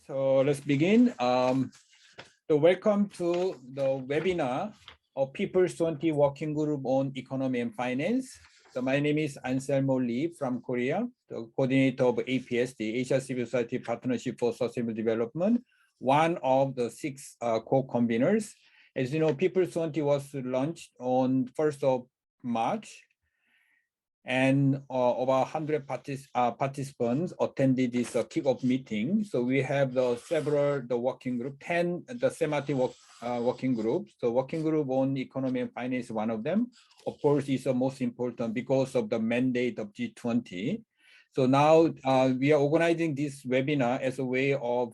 So let's begin. Welcome to the webinar of People's 20 Working Group on Economy and Finance. So my name is Anselmo Lee from Korea, the coordinator of APS, the Asia Civil Society Partnership for Sustainable Development, one of the 6 co-conveners. As you know, People's 20 was launched on 1st of March. And over 100 participants attended this kickoff meeting. So we have the working group, 10 the thematic working groups. The working group on economy and finance is one of them. Of course, is the most important because of the mandate of G20. So now we are organizing this webinar as a way of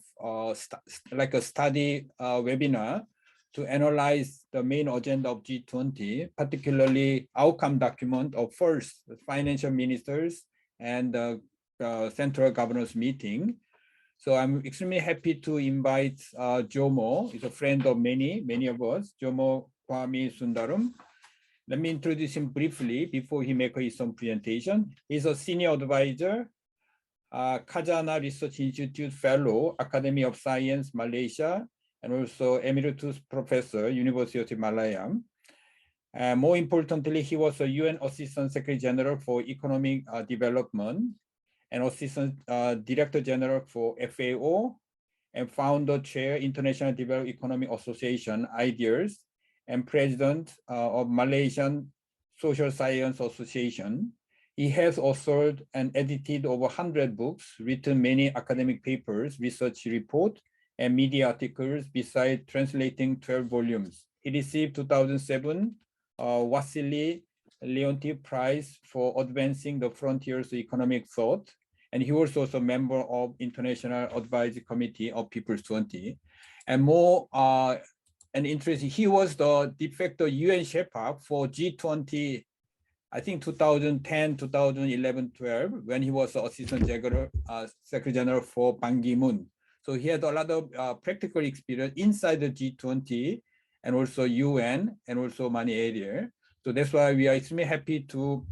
like a study webinar to analyze the main agenda of G20, particularly outcome document of first the financial ministers and the central governors meeting. So I'm extremely happy to invite Jomo. He's a friend of many of us, Jomo Kwame Sundaram. Let me introduce him briefly before he makes his own presentation. He's a senior advisor, Khazanah Research Institute Fellow, Academy of Science, Malaysia, and also Emeritus Professor, University of Malaya. More importantly, he was a UN Assistant Secretary General for Economic Development and Assistant Director General for FAO and Founder Chair, International Development Economic Association, IDEAS, and President of Malaysian Social Science Association. He has authored and edited over 100 books, written many academic papers, research reports, and media articles, besides translating 12 volumes. He received 2007 Wassily Leontief Prize for advancing the frontiers of economic thought. And he was also a member of International Advisory Committee of People's 20. And more and interesting, he was the de facto UN Sherpa for G20, I think 2010, 2011, 12, when he was the Assistant Secretary General for Ban Ki-moon. So he had a lot of practical experience inside the G20 and also UN and also money area. So that's why we are extremely happy to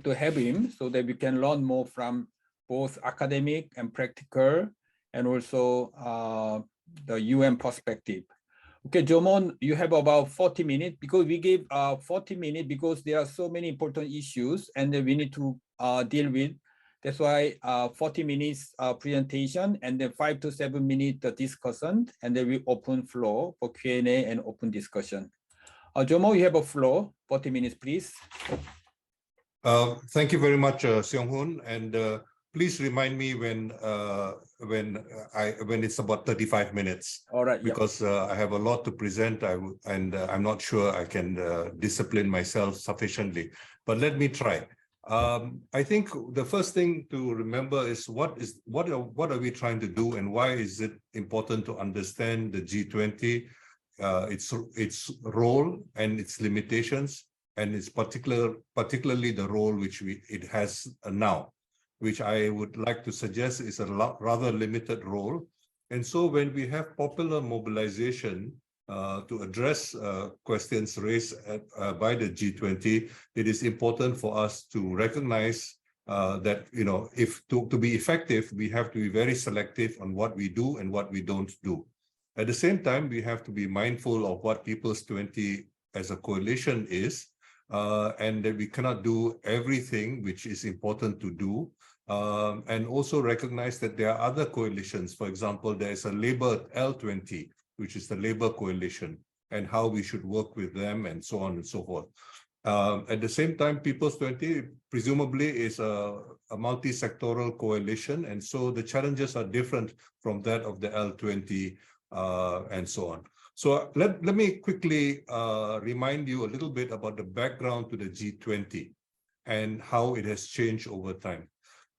have him so that we can learn more from both academic and practical and also the UN perspective. Okay, Jomon, you have about 40 minutes because we gave 40 minutes because there are so many important issues and we need to deal with. That's why 40 minutes presentation and then 5 to 7 minutes discussion, and then we open floor for Q&A and open discussion. Jomo, you have a floor, 40 minutes, please. Thank you very much, Seong-hoon, and please remind me when it's about 35 minutes. All right. Because I have a lot to present, and I'm not sure I can discipline myself sufficiently. But let me try. I think the first thing to remember is what are we trying to do, and why is it important to understand the G20, its role and its limitations, and its particularly the role which it has now, which I would like to suggest is a rather limited role. And so when we have popular mobilization to address questions raised by the G20, it is important for us to recognize that, you know, if to be effective, we have to be very selective on what we do and what we don't do. At the same time, we have to be mindful of what People's 20 as a coalition is, and that we cannot do everything which is important to do. And also recognize that there are other coalitions. For example, there is a Labour L20, which is the Labour coalition, and how we should work with them and so on and so forth. At the same time, People's 20 presumably is a multi-sectoral coalition, and so the challenges are different from that of the L20 and so on. So let me quickly remind you a little bit about the background to the G20 and how it has changed over time.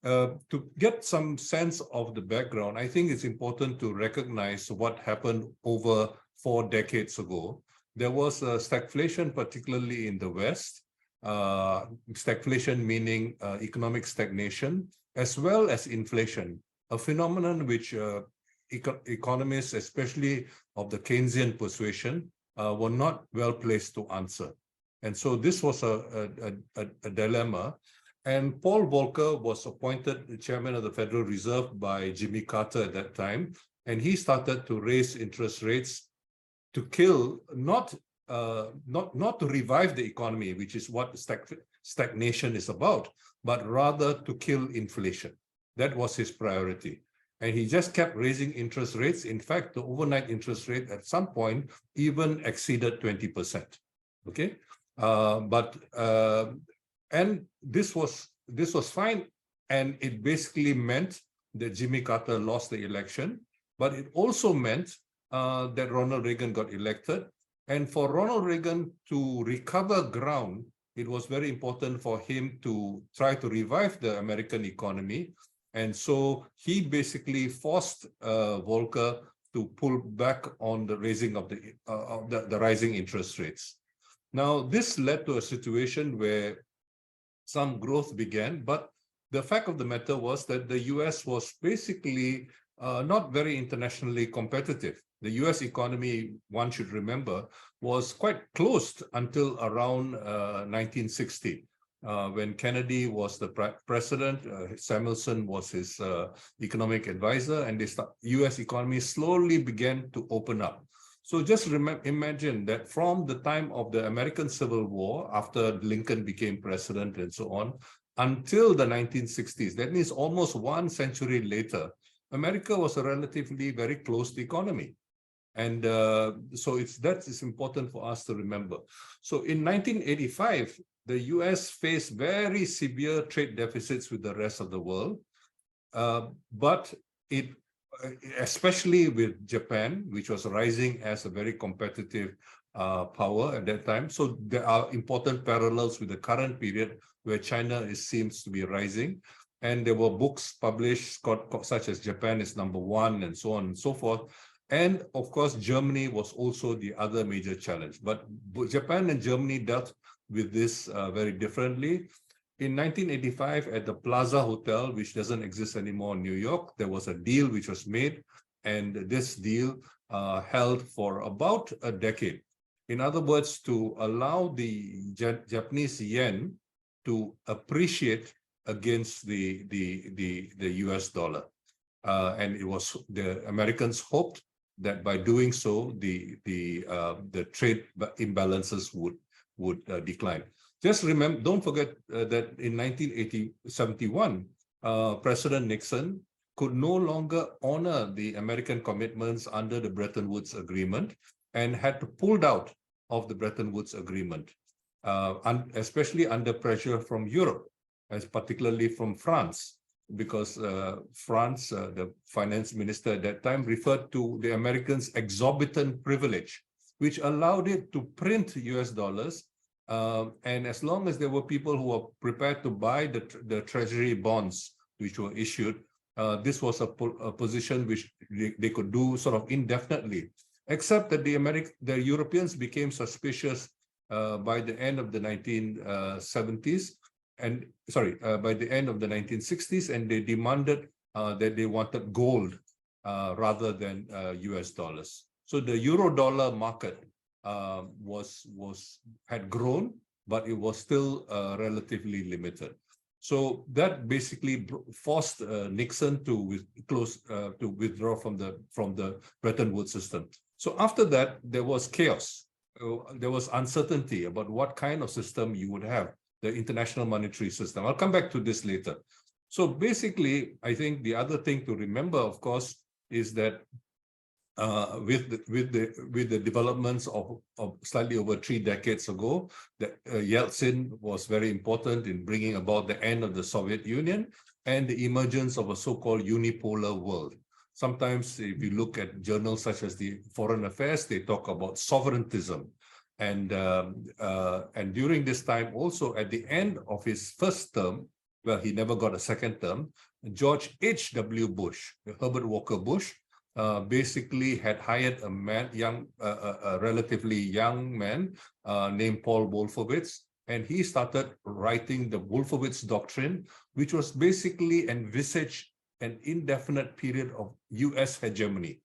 To get some sense of the background, I think it's important to recognize what happened over 4 decades ago. There was a stagflation, particularly in the West, stagflation meaning economic stagnation, as well as inflation, a phenomenon which economists, especially of the Keynesian persuasion, were not well placed to answer. And so this was a dilemma. And Paul Volcker was appointed the chairman of the Federal Reserve by Jimmy Carter at that time. And he started to raise interest rates to kill, not to revive the economy, which is what stagnation is about, but rather to kill inflation. That was his priority. And he just kept raising interest rates. In fact, the overnight interest rate at some point even exceeded 20%. Okay, and this was fine, and it basically meant that Jimmy Carter lost the election, but it also meant that Ronald Reagan got elected. And for Ronald Reagan to recover ground, it was very important for him to try to revive the American economy. And so he basically forced Volcker to pull back on the raising of the rising interest rates. Now, this led to a situation where some growth began, but the fact of the matter was that the US was basically not very internationally competitive. The US economy, one should remember, was quite closed until around 1960. When Kennedy was the president, Samuelson was his economic advisor, and the US economy slowly began to open up. So just imagine that from the time of the American Civil War, after Lincoln became president and so on, until the 1960s, that means almost 1 century later, America was a relatively very closed economy. And so that is important for us to remember. So in 1985, the US faced very severe trade deficits with the rest of the world, but it, especially with Japan, which was rising as a very competitive power at that time. So there are important parallels with the current period where China seems to be rising. And there were books published such as Japan is #1 and so on and so forth. And of course, Germany was also the other major challenge. But Japan and Germany dealt with this very differently. In 1985, at the Plaza Hotel, which doesn't exist anymore in New York, there was a deal which was made, and this deal held for about a decade. In other words, to allow the Japanese yen to appreciate against the US dollar. And it was, the Americans hoped that by doing so, the trade imbalances would decline. Just remember, don't forget that in 1971, President Nixon could no longer honor the American commitments under the Bretton Woods Agreement and had to pull out of the Bretton Woods Agreement, especially under pressure from Europe, as particularly from France, because France, the finance minister at that time, referred to the Americans' exorbitant privilege, which allowed it to print US dollars. And as long as there were people who were prepared to buy the treasury bonds which were issued, this was a position which they could do sort of indefinitely, except that the Europeans became suspicious by the end of the 1970s, and by the end of the 1960s, and they demanded that they wanted gold rather than US dollars. So the euro-dollar market had grown, but it was still relatively limited. So that basically forced Nixon to withdraw from the Bretton Woods system. So after that, there was chaos. There was uncertainty about what kind of system you would have, the international monetary system. I'll come back to this later. So basically, I think the other thing to remember, of course, is that with the developments of slightly over 3 decades ago, that Yeltsin was very important in bringing about the end of the Soviet Union and the emergence of a so-called unipolar world. Sometimes, if you look at journals such as the Foreign Affairs, they talk about sovereigntism. And during this time, also at the end of his first term, well, he never got a second term, George H.W. Bush, Herbert Walker Bush, basically had hired a relatively young man named Paul Wolfowitz, and he started writing the Wolfowitz Doctrine, which was basically envisaged an indefinite period of US hegemony.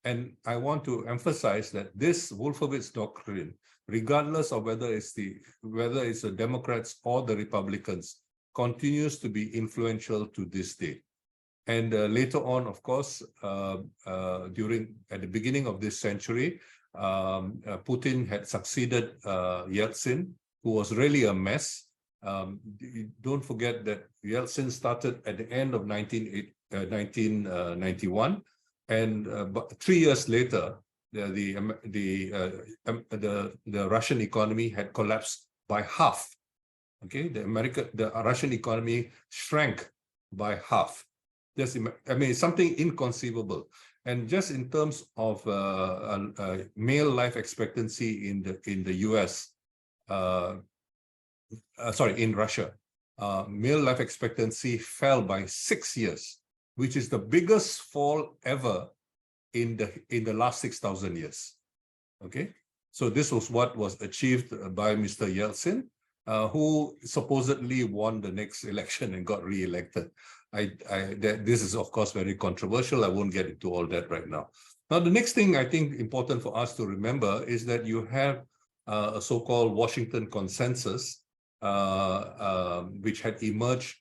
And I want to emphasize that this Wolfowitz Doctrine, regardless of whether it's the Democrats or the Republicans, continues to be influential to this day. And later on, of course, at the beginning of this century, Putin had succeeded Yeltsin, who was really a mess. Don't forget that Yeltsin started at the end of 1991, and but 3 years later, the Russian economy had collapsed by half. Okay, the Russian economy shrank by half. Just, I mean, it's something inconceivable. And just in terms of male life expectancy in the US, in Russia, male life expectancy fell by 6 years, which is the biggest fall ever in the last 6,000 years. Okay, so this was what was achieved by Mr. Yeltsin, who supposedly won the next election and got re-elected. This is, of course, very controversial. I won't get into all that right now. Now, the next thing I think important for us to remember is that you have a so-called Washington Consensus, which had emerged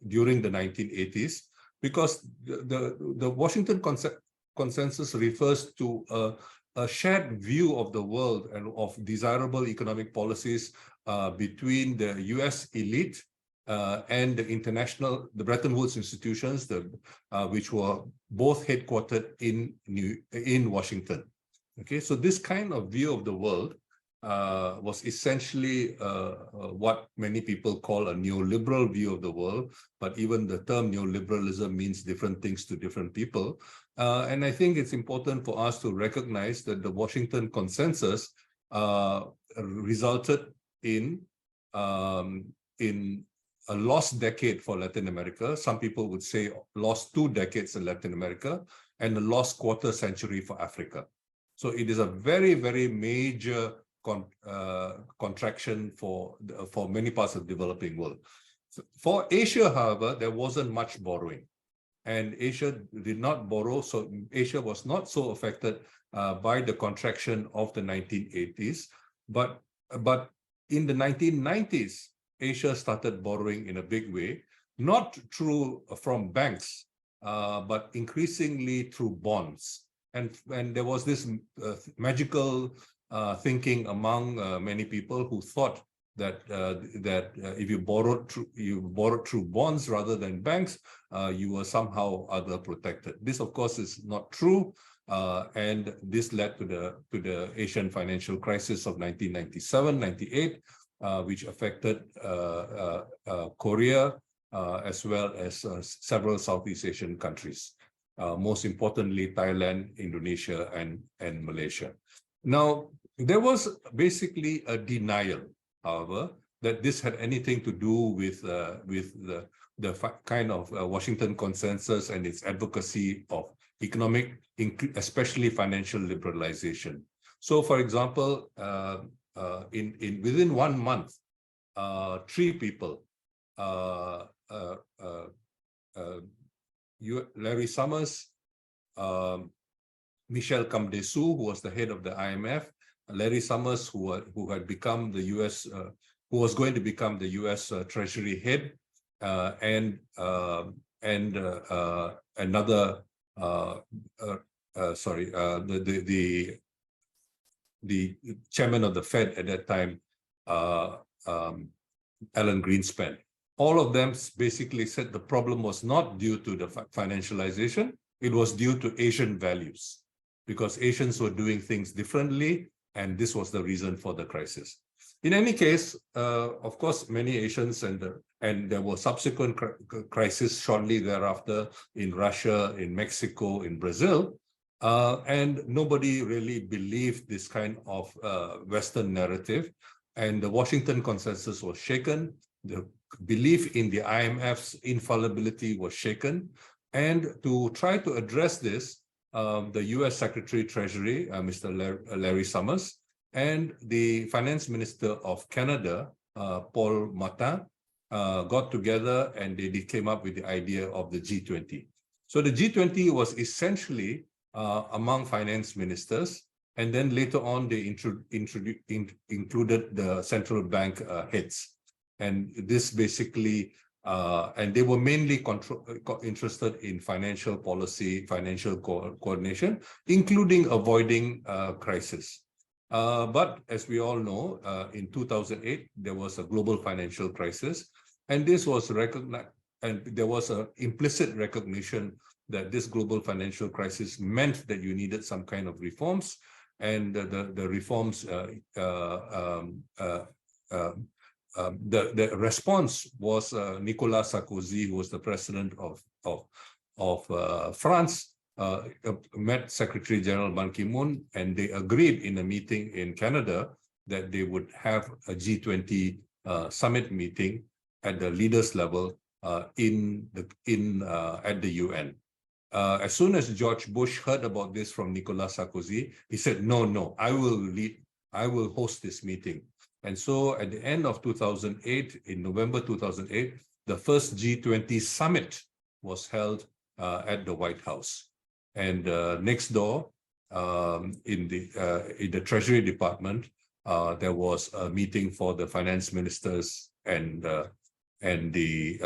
during the 1980s, because the Washington Consensus refers to a shared view of the world and of desirable economic policies between the US elite and the Bretton Woods institutions, which were both headquartered in Washington. Okay, so this kind of view of the world was essentially what many people call a neoliberal view of the world, but even the term neoliberalism means different things to different people. And I think it's important for us to recognize that the Washington Consensus resulted in a lost decade for Latin America. Some people would say lost 2 decades in Latin America, and a lost quarter century for Africa. So it is a very, very major contraction for many parts of the developing world. For Asia, however, there wasn't much borrowing, and Asia did not borrow, so Asia was not so affected by the contraction of the 1980s. But in the 1990s, Asia started borrowing in a big way, not from banks, but increasingly through bonds. And there was this magical thinking among many people who thought that if you borrowed through bonds rather than banks, you were somehow other protected. This, of course, is not true, and this led to the Asian financial crisis of 1997-98, which affected Korea as well as several Southeast Asian countries, most importantly Thailand, Indonesia, and Malaysia. Now, there was basically a denial, however, that this had anything to do with the kind of Washington Consensus and its advocacy of economic, especially financial liberalization. So, for example, within 1 month, 3 people, Larry Summers, Michel Camdessus, who was the head of the IMF, Larry Summers, who had become the US, who was going to become the US Treasury head, and another, the chairman of the Fed at that time, Alan Greenspan. All of them basically said the problem was not due to the financialization, it was due to Asian values, because Asians were doing things differently, and this was the reason for the crisis. In any case, of course, many Asians, and there were subsequent crises shortly thereafter in Russia, in Mexico, in Brazil, and nobody really believed this kind of Western narrative, and the Washington Consensus was shaken. The belief in the IMF's infallibility was shaken, and to try to address this, the US Secretary Treasury, Mr. Larry Summers, and the Finance Minister of Canada, Paul Martin, got together and they came up with the idea of the G20. So the G20 was essentially among finance ministers, and then later on they included the central bank heads. And this basically, and they were mainly interested in financial policy, financial coordination, including avoiding crisis. But as we all know, in 2008, there was a global financial crisis, and this was recognized, and there was an implicit recognition that this global financial crisis meant that you needed some kind of reforms, and the reforms, the response was Nicolas Sarkozy, who was the president of France, met Secretary General Ban Ki-moon, and they agreed in a meeting in Canada that they would have a G20 summit meeting at the leaders level at the UN. As soon as George Bush heard about this from Nicolas Sarkozy, he said, no, I will host this meeting. And so at the end of 2008, in November 2008, the first G20 summit was held at the White House. And next door, in the Treasury Department, there was a meeting for the finance ministers and the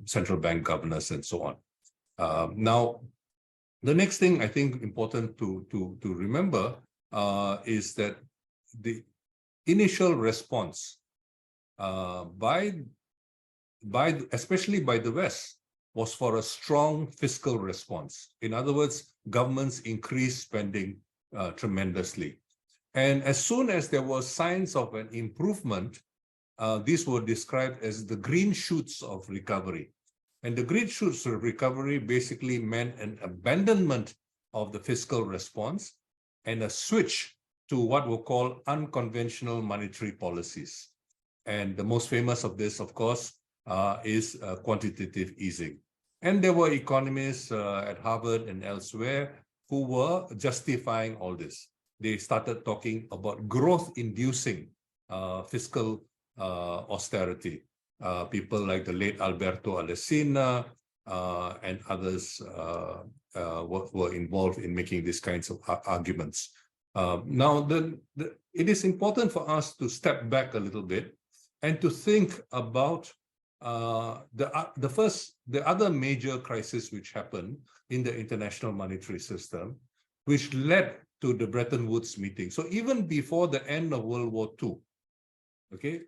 central bank governors and so on. Now, the next thing I think important to remember is that the initial response especially by the West, was for a strong fiscal response. In other words, governments increased spending tremendously. And as soon as there was signs of an improvement, these were described as the green shoots of recovery. And the green shoots of recovery basically meant an abandonment of the fiscal response and a switch to what were called unconventional monetary policies. And the most famous of this, of course, is quantitative easing. And there were economists at Harvard and elsewhere who were justifying all this. They started talking about growth-inducing fiscal austerity. People like the late Alberto Alesina and others were involved in making these kinds of arguments. Now, it is important for us to step back a little bit and to think about the other major crisis which happened in the international monetary system, which led to the Bretton Woods meeting. So even before the end of World War II, okay,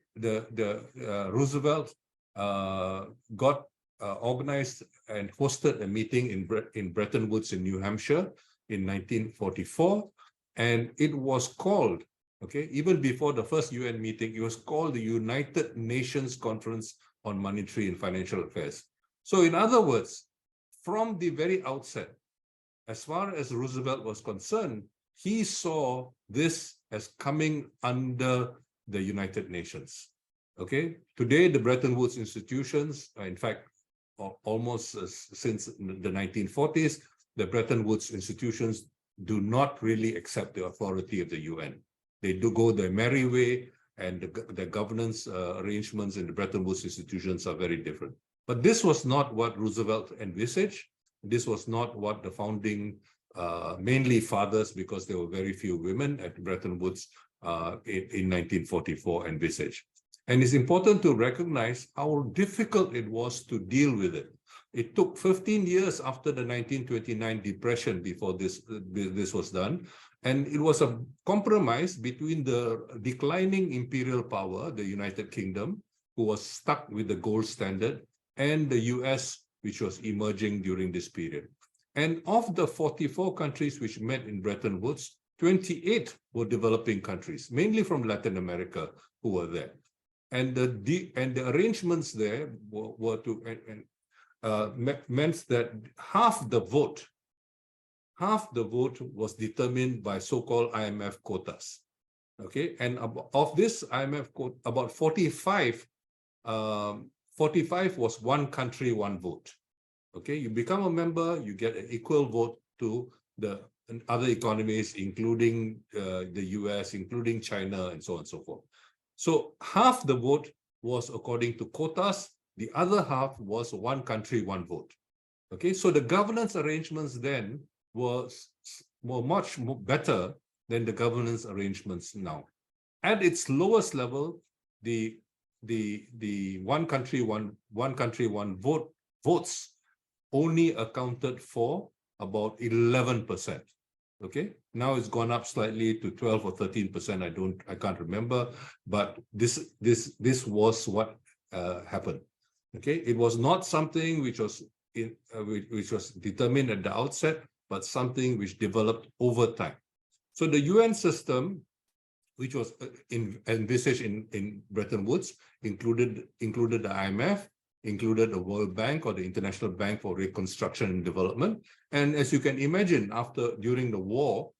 Roosevelt got organized and hosted a meeting in Bretton Woods in New Hampshire in 1944, and it was called, okay, even before the first UN meeting, it was called the United Nations Conference on Monetary and Financial Affairs. So in other words, from the very outset, as far as Roosevelt was concerned, he saw this as coming under the United Nations. Okay, today the Bretton Woods institutions, in fact, almost since the 1940s, the Bretton Woods institutions do not really accept the authority of the UN. They do go their merry way, and the governance arrangements in the Bretton Woods institutions are very different. But this was not what Roosevelt envisaged. This was not what the founding, mainly fathers, because there were very few women at Bretton Woods in 1944 envisaged. And it's important to recognize how difficult it was to deal with it. It took 15 years after the 1929 depression before this was done. And it was a compromise between the declining imperial power, the United Kingdom, who was stuck with the gold standard, and the US, which was emerging during this period. And of the 44 countries which met in Bretton Woods, 28 were developing countries, mainly from Latin America, who were there. And the arrangements there were meant that half the vote was determined by so-called IMF quotas. Okay, and of this IMF quote, about 45 was one country, one vote. Okay, you become a member, you get an equal vote to the other economies, including the US, including China, and so on and so forth. So half the vote was according to quotas, the other half was one country, one vote. Okay, so the governance arrangements then were much better than the governance arrangements now. At its lowest level, the the one country, one votes only accounted for about 11%. Okay, now it's gone up slightly to 12 or 13%. I can't remember, but this was what happened. Okay, it was not something which was which was determined at the outset, but something which developed over time. So the UN system, which was envisaged in Bretton Woods, included the IMF, included the World Bank or the International Bank for Reconstruction and Development. And as you can imagine, during the war,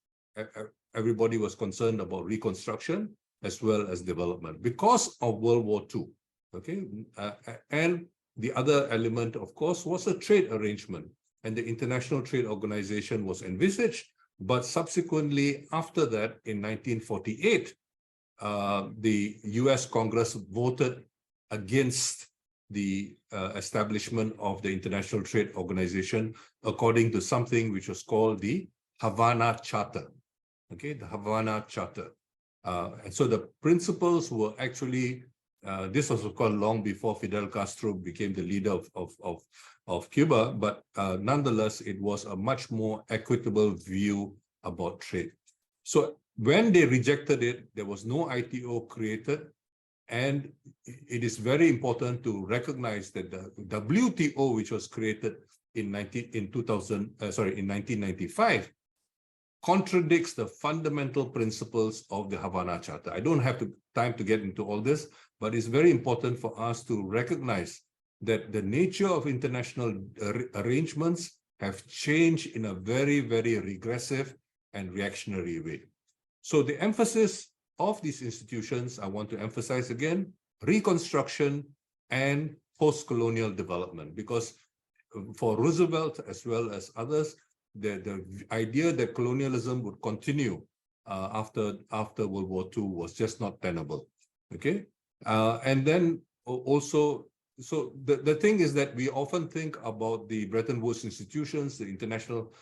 everybody was concerned about reconstruction as well as development because of World War II. Okay, and the other element, of course, was a trade arrangement, and the International Trade Organization was envisaged. But subsequently, after that, in 1948, the US Congress voted against the establishment of the International Trade Organization according to something which was called the Havana Charter. Okay, the Havana Charter. And so the principles were actually, this was of course long before Fidel Castro became the leader of Cuba, but nonetheless, it was a much more equitable view about trade. So when they rejected it, there was no ITO created. And it is very important to recognize that the WTO, which was created in 1995, contradicts the fundamental principles of the Havana Charter. I don't have time to get into all this, but it's very important for us to recognize that the nature of international arrangements have changed in a very, very regressive and reactionary way. So the emphasis of these institutions, I want to emphasize again, reconstruction and post-colonial development, because for Roosevelt as well as others, the idea that colonialism would continue after World War II was just not tenable. Okay, and then also, so the thing is that we often think about the Bretton Woods institutions, the international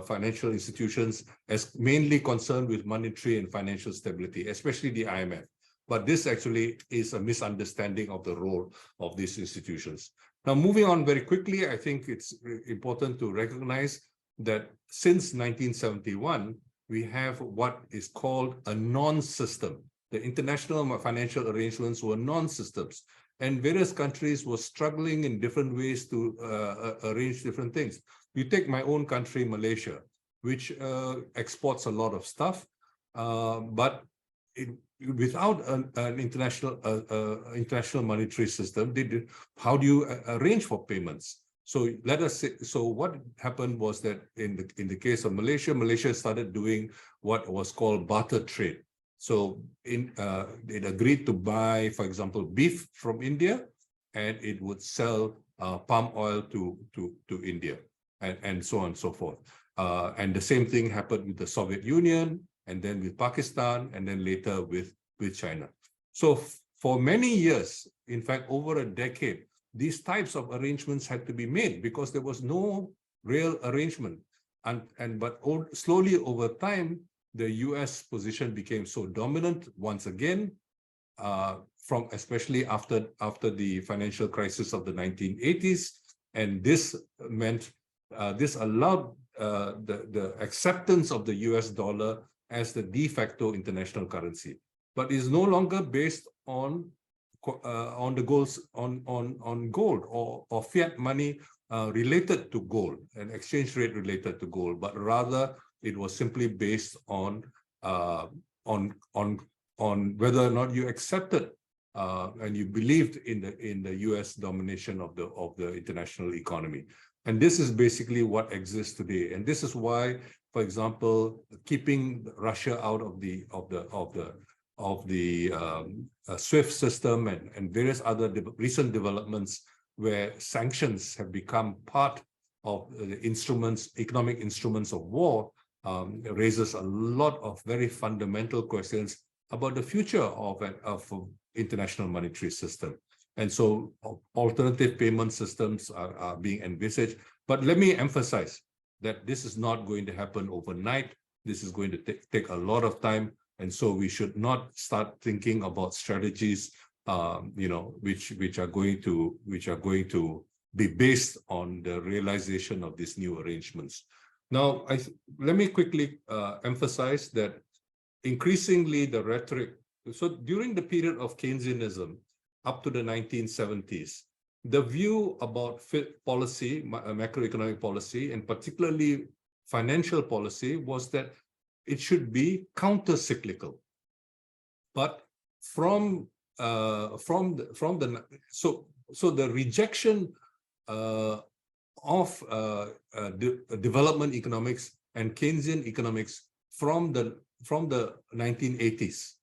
financial institutions, as mainly concerned with monetary and financial stability, especially the IMF. But this actually is a misunderstanding of the role of these institutions. Now, moving on very quickly, I think it's important to recognize that since 1971, we have what is called a non-system. The international financial arrangements were non-systems, and various countries were struggling in different ways to arrange different things. You take my own country, Malaysia, which exports a lot of stuff, but without an international monetary system, how do you arrange for payments? So let us say, so what happened was that in the case of Malaysia, Malaysia started doing what was called barter trade. So it agreed to buy, for example, beef from India, and it would sell palm oil to India, and so on and so forth. And the same thing happened with the Soviet Union, and then with Pakistan, and then later with China. So for many years, in fact, over a decade, these types of arrangements had to be made because there was no real arrangement. But slowly over time, the US position became so dominant once again, from especially after the financial crisis of the 1980s. And this meant, this allowed the acceptance of the US dollar as the de facto international currency, but is no longer based on the goals on gold or fiat money related to gold, an exchange rate related to gold, but rather it was simply based on whether or not you accepted and you believed in the US domination of the international economy. And this is basically what exists today. And this is why, for example, keeping Russia out of the SWIFT system and various other recent developments where sanctions have become part of the economic instruments of war, raises a lot of very fundamental questions about the future of international monetary system. And so alternative payment systems are being envisaged. But let me emphasize that this is not going to happen overnight. This is going to take a lot of time. And so we should not start thinking about strategies which are going to be based on the realization of these new arrangements. Now, let me quickly emphasize that increasingly the rhetoric. So during the period of Keynesianism up to the 1970s, the view about policy, macroeconomic policy, and particularly financial policy, was that it should be counter-cyclical. But so the rejection of development economics and Keynesian economics from the 1980s,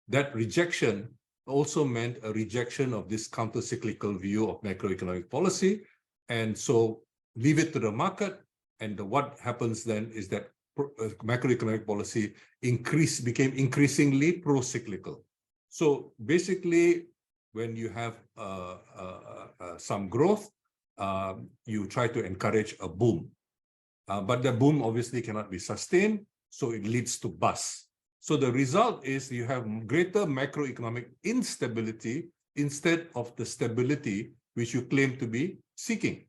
that rejection also meant a rejection of this counter-cyclical view of macroeconomic policy. And so leave it to the market. And what happens then is that macroeconomic policy became increasingly pro-cyclical. So basically, when you have some growth, you try to encourage a boom. But the boom obviously cannot be sustained, so it leads to bust. So the result is you have greater macroeconomic instability instead of the stability which you claim to be seeking.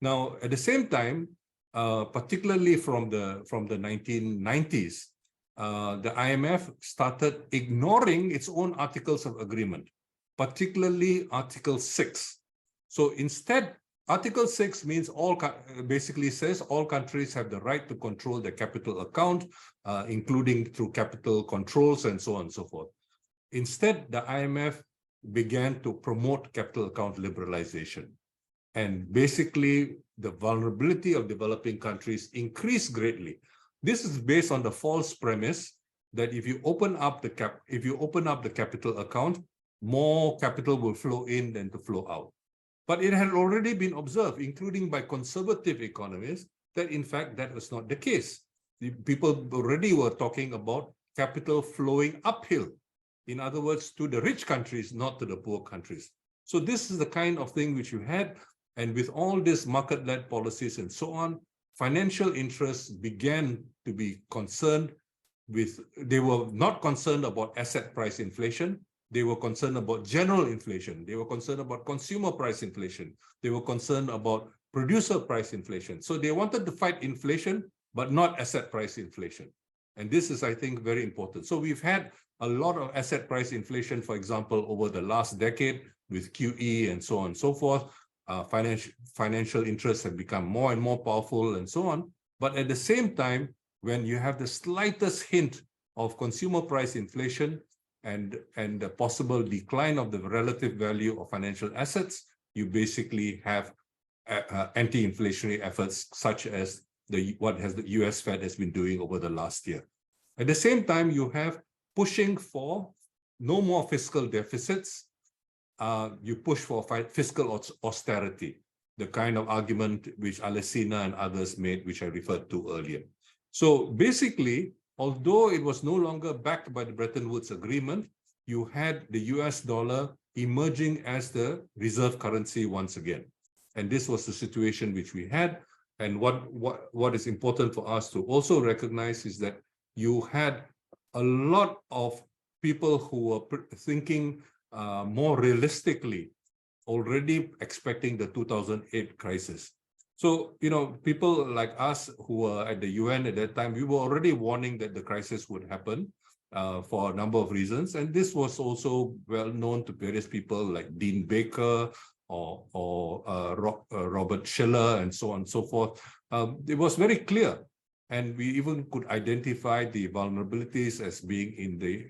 Now, at the same time, particularly from the 1990s, the IMF started ignoring its own articles of agreement, particularly Article 6. So instead, Article 6 means basically says all countries have the right to control their capital account, including through capital controls and so on and so forth. Instead, the IMF began to promote capital account liberalization. And basically, the vulnerability of developing countries increased greatly. This is based on the false premise that if you open up the capital account, more capital will flow in than to flow out. But it had already been observed, including by conservative economists, that in fact that was not the case. The people already were talking about capital flowing uphill. In other words, to the rich countries, not to the poor countries. So this is the kind of thing which you had. And with all these market-led policies and so on, financial interests began to be concerned with, they were not concerned about asset price inflation. They were concerned about general inflation. They were concerned about consumer price inflation. They were concerned about producer price inflation. So they wanted to fight inflation, but not asset price inflation. And this is, I think, very important. So we've had a lot of asset price inflation, for example, over the last decade with QE and so on and so forth. Financial interests have become more and more powerful and so on. But at the same time, when you have the slightest hint of consumer price inflation and the possible decline of the relative value of financial assets, you basically have anti-inflationary efforts such as what the US Fed has been doing over the last year. At the same time, you have pushing for no more fiscal deficits. You push for fiscal austerity, the kind of argument which Alesina and others made, which I referred to earlier. So basically, although it was no longer backed by the Bretton Woods Agreement, you had the US dollar emerging as the reserve currency once again. And this was the situation which we had. And what is important for us to also recognize is that you had a lot of people who were thinking more realistically, already expecting the 2008 crisis. So, people like us who were at the UN at that time, we were already warning that the crisis would happen for a number of reasons. And this was also well known to various people like Dean Baker or Robert Schiller and so on and so forth. It was very clear. And we even could identify the vulnerabilities as being in the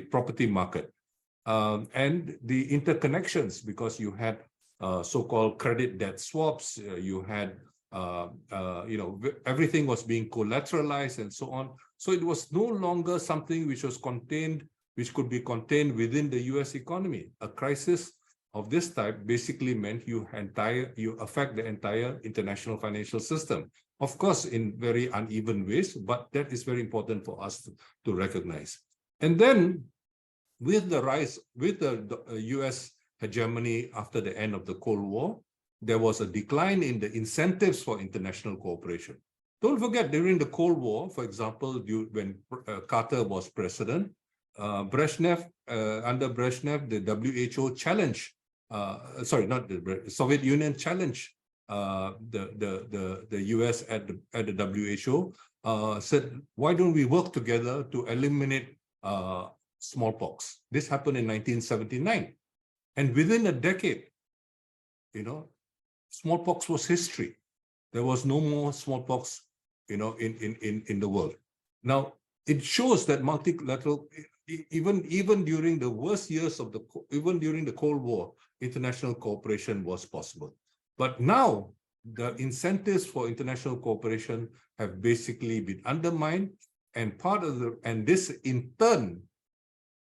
property market. And the interconnections, because you had so-called credit debt swaps, you had, everything was being collateralized and so on. So it was no longer something which was contained, which could be contained within the US economy. A crisis of this type basically meant you affect the entire international financial system. Of course, in very uneven ways, but that is very important for us to recognize. And then with the rise, with the US hegemony after the end of the Cold War, there was a decline in the incentives for international cooperation. Don't forget, during the Cold War, for example, when Carter was president, Brezhnev, under Brezhnev, the WHO challenged, sorry, not the Soviet Union challenged the US at the WHO, said, why don't we work together to eliminate smallpox? This happened in 1979. And within a decade, smallpox was history. There was no more smallpox, in the world. Now, it shows that multilateral, even during the worst years of even during the Cold War, international cooperation was possible. But now, the incentives for international cooperation have basically been undermined, and this in turn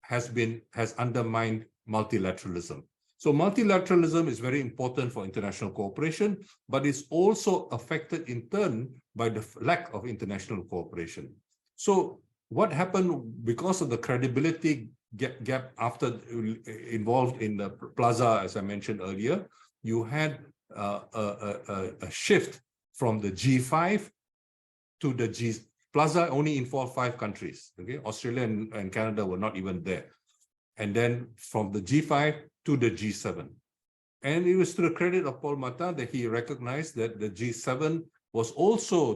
has undermined multilateralism. So multilateralism is very important for international cooperation, but it's also affected in turn by the lack of international cooperation. So what happened because of the credibility gap after involved in the Plaza, as I mentioned earlier, you had a shift from the G5 to the G. Plaza only involved 5 countries. Okay, Australia and Canada were not even there. And then from the G5 to the G7. And it was to the credit of Paul Matar that he recognized that the G7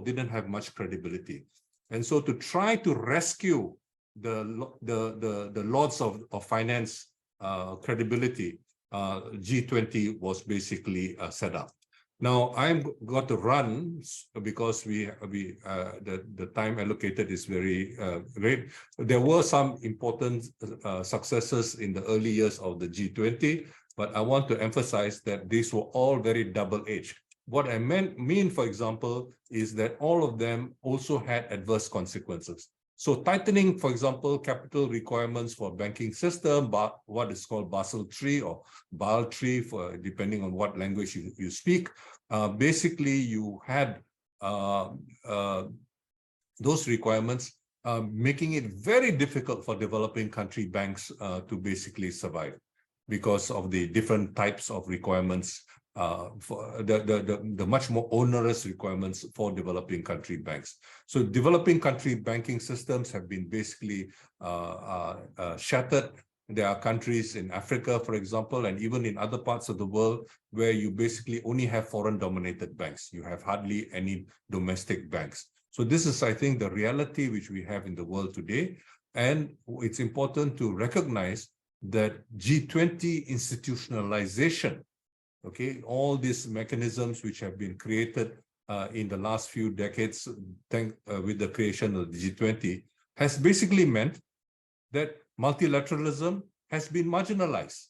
didn't have much credibility. And so to try to rescue the Lords of Finance credibility, G20 was basically set up. Now I'm got to run because the time allocated is very great. There were some important successes in the early years of the G20, but I want to emphasize that these were all very double-edged. What I mean, for example, is that all of them also had adverse consequences. So tightening, for example, capital requirements for banking system, but what is called Basel III or BAL III, depending on what language you speak. Basically, you had those requirements making it very difficult for developing country banks to basically survive because of the different types of requirements, for the much more onerous requirements for developing country banks. So developing country banking systems have been basically shattered. There are countries in Africa, for example, and even in other parts of the world where you basically only have foreign-dominated banks. You have hardly any domestic banks. So this is, I think, the reality which we have in the world today. And it's important to recognize that G20 institutionalization, okay, all these mechanisms which have been created in the last few decades with the creation of the G20 has basically meant that multilateralism has been marginalized.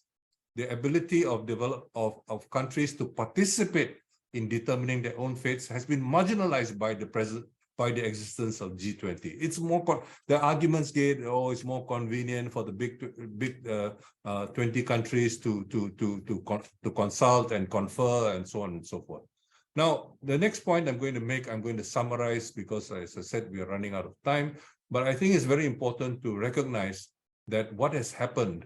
The ability of countries to participate in determining their own fates has been marginalized by the existence of G20. It's more, the arguments get, it's more convenient for the big 20 countries to consult and confer and so on and so forth. Now, the next point I'm going to make, I'm going to summarize because, as I said, we are running out of time. But I think it's very important to recognize that what has happened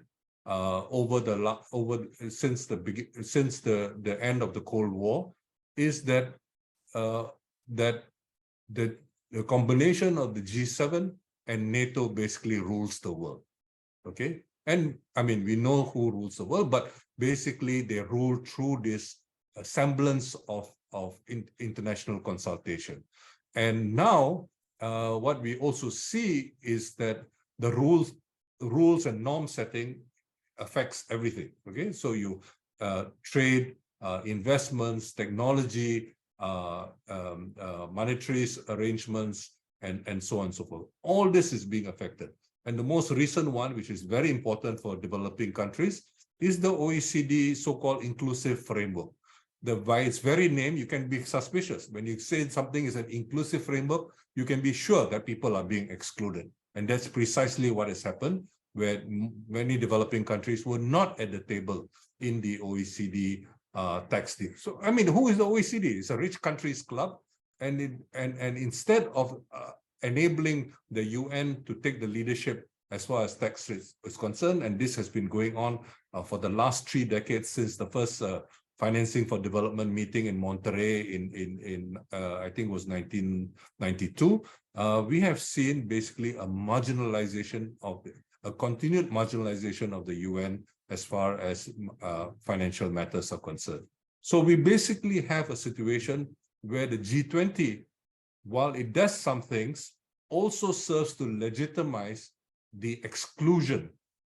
since the end of the Cold War is that the combination of the G7 and NATO basically rules the world. Okay, and I mean we know who rules the world, but basically they rule through this semblance of international consultation. And now what we also see is that the rules and norm setting affects everything. Okay, so you trade, investments, technology, monetary arrangements, and so on and so forth. All this is being affected. And the most recent one, which is very important for developing countries, is the OECD so-called inclusive framework. By its very name, you can be suspicious. When you say something is an inclusive framework, you can be sure that people are being excluded. And that's precisely what has happened, where many developing countries were not at the table in the OECD tax deal. So, I mean, who is the OECD? It's a rich countries club. And instead of enabling the UN to take the leadership as far as tax is concerned, and this has been going on for the last 3 decades since the first Financing for Development meeting in Monterrey in I think it was 1992, we have seen basically a marginalization of a continued marginalization of the UN as far as financial matters are concerned. So we basically have a situation where the G20, while it does some things, also serves to legitimize the exclusion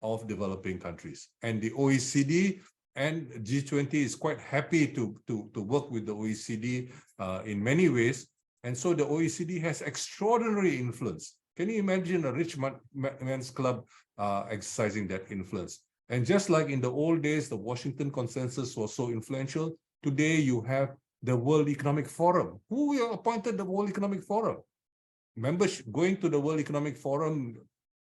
of developing countries. And the OECD and G20 is quite happy to work with the OECD in many ways. And so the OECD has extraordinary influence. Can you imagine a rich man's club exercising that influence? And just like in the old days, the Washington Consensus was so influential, today you have the World Economic Forum. Who appointed the World Economic Forum? Members going to the World Economic Forum,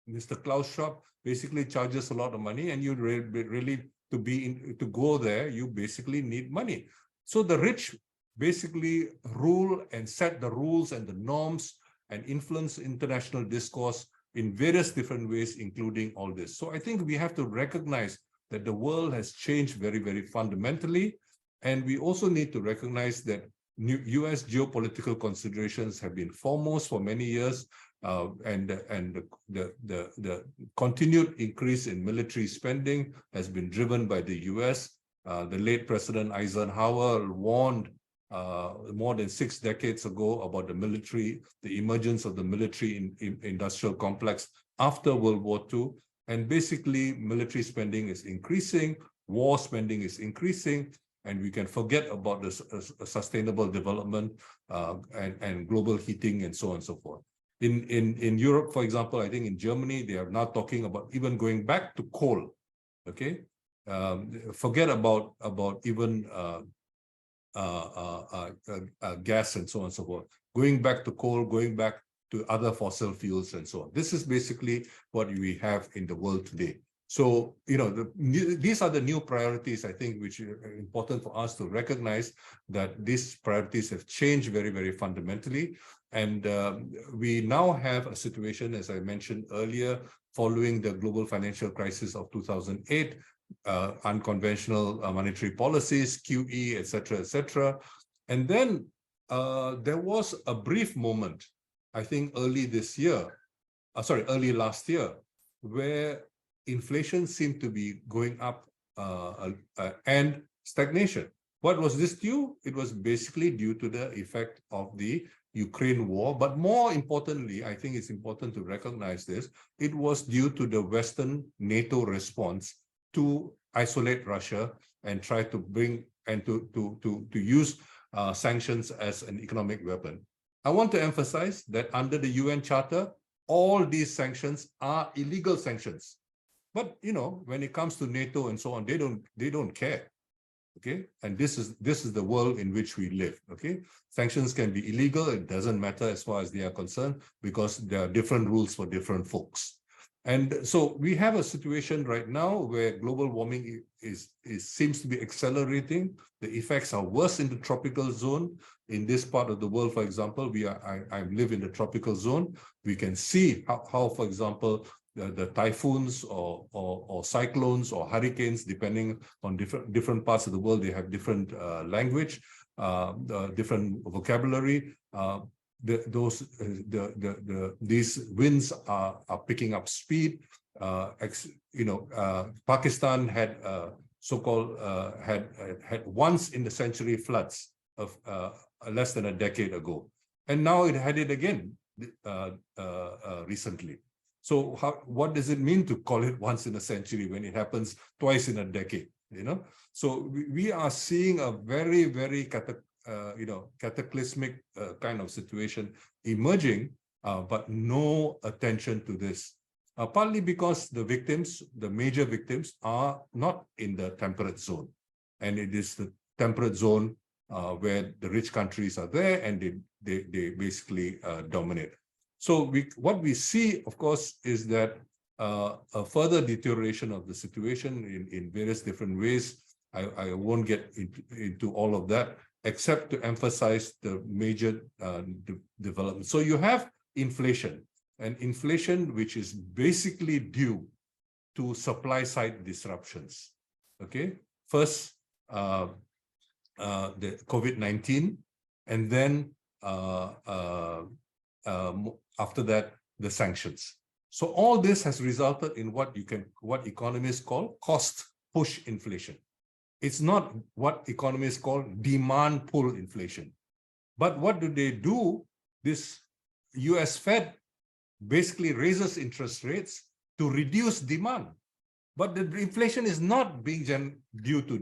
Mr. Klaus Schwab basically charges a lot of money, and you really to go there, you basically need money. So the rich basically rule and set the rules and the norms and influence international discourse in various different ways, including all this. So I think we have to recognize that the world has changed very, very fundamentally. And we also need to recognize that US geopolitical considerations have been foremost for many years, and the continued increase in military spending has been driven by the US. The late President Eisenhower warned more than 6 decades ago about the emergence of the military industrial complex after World War II. And basically, military spending is increasing, war spending is increasing, and we can forget about the sustainable development and global heating and so on and so forth. In Europe, for example, I think in Germany, they are now talking about even going back to coal. Okay, forget about even gas and so on and so forth. Going back to coal, going back to other fossil fuels and so on. This is basically what we have in the world today. So, you know, these are the new priorities, I think, which are important for us to recognize that these priorities have changed very, very fundamentally. And we now have a situation, as I mentioned earlier, following the global financial crisis of 2008, unconventional monetary policies, QE, et cetera, and then there was a brief moment, I think early last year, where inflation seemed to be going up and stagnation. What was this due? It was basically due to the effect of the Ukraine war. But more importantly, I think it's important to recognize this, it was due to the Western NATO response to isolate Russia and try to bring and to use sanctions as an economic weapon. I want to emphasize that under the UN Charter, all these sanctions are illegal sanctions. But you know, when it comes to NATO and so on, they don't care. Okay, and this is the world in which we live. Okay, sanctions can be illegal; it doesn't matter as far as they are concerned because there are different rules for different folks. And so we have a situation right now where global warming seems to be accelerating. The effects are worse in the tropical zone. In this part of the world, for example, I live in the tropical zone. We can see how for example, the typhoons or cyclones or hurricanes, depending on different parts of the world, they have different language, different vocabulary. These winds are picking up speed. Pakistan had so-called had once in the century floods of less than a decade ago, and now it had it again recently. So what does it mean to call it once in a century when it happens twice in a decade? You know, so we are seeing a very, very cataclysmic kind of situation emerging, but no attention to this. Partly because the major victims are not in the temperate zone, and it is the temperate zone where the rich countries are there, and they basically dominate. So what we see, of course, is that a further deterioration of the situation in various different ways. I won't get into all of that, except to emphasize the major development. So you have inflation, and inflation which is basically due to supply side disruptions. Okay, first the COVID-19, and then after that the sanctions. So all this has resulted in what economists call cost push inflation. It's not what economists call demand pull inflation. But what do? This US Fed basically raises interest rates to reduce demand. But the inflation is not being due to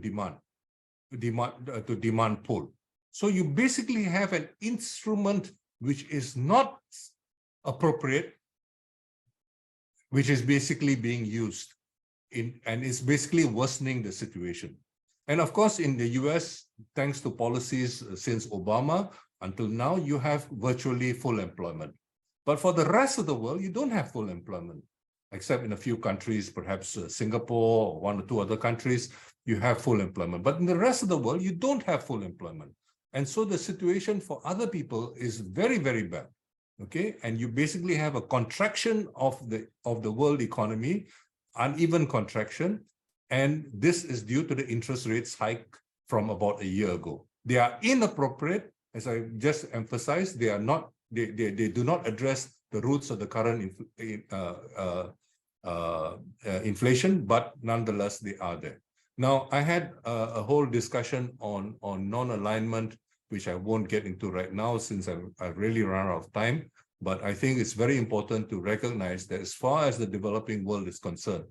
demand pull. So you basically have an instrument which is not appropriate, which is basically being used and is basically worsening the situation. And of course, in the US, thanks to policies since Obama, until now, you have virtually full employment. But for the rest of the world, you don't have full employment, except in a few countries, perhaps Singapore or one or two other countries, you have full employment. But in the rest of the world, you don't have full employment. And so the situation for other people is very, very bad. Okay, and you basically have a contraction of the world economy, uneven contraction, and this is due to the interest rates hike from about a year ago. They are inappropriate, as I just emphasized. They are not. They do not address the roots of the current inflation, but nonetheless they are there. Now, I had a whole discussion on non-alignment, which I won't get into right now since I've really run out of time. But I think it's very important to recognize that as far as the developing world is concerned,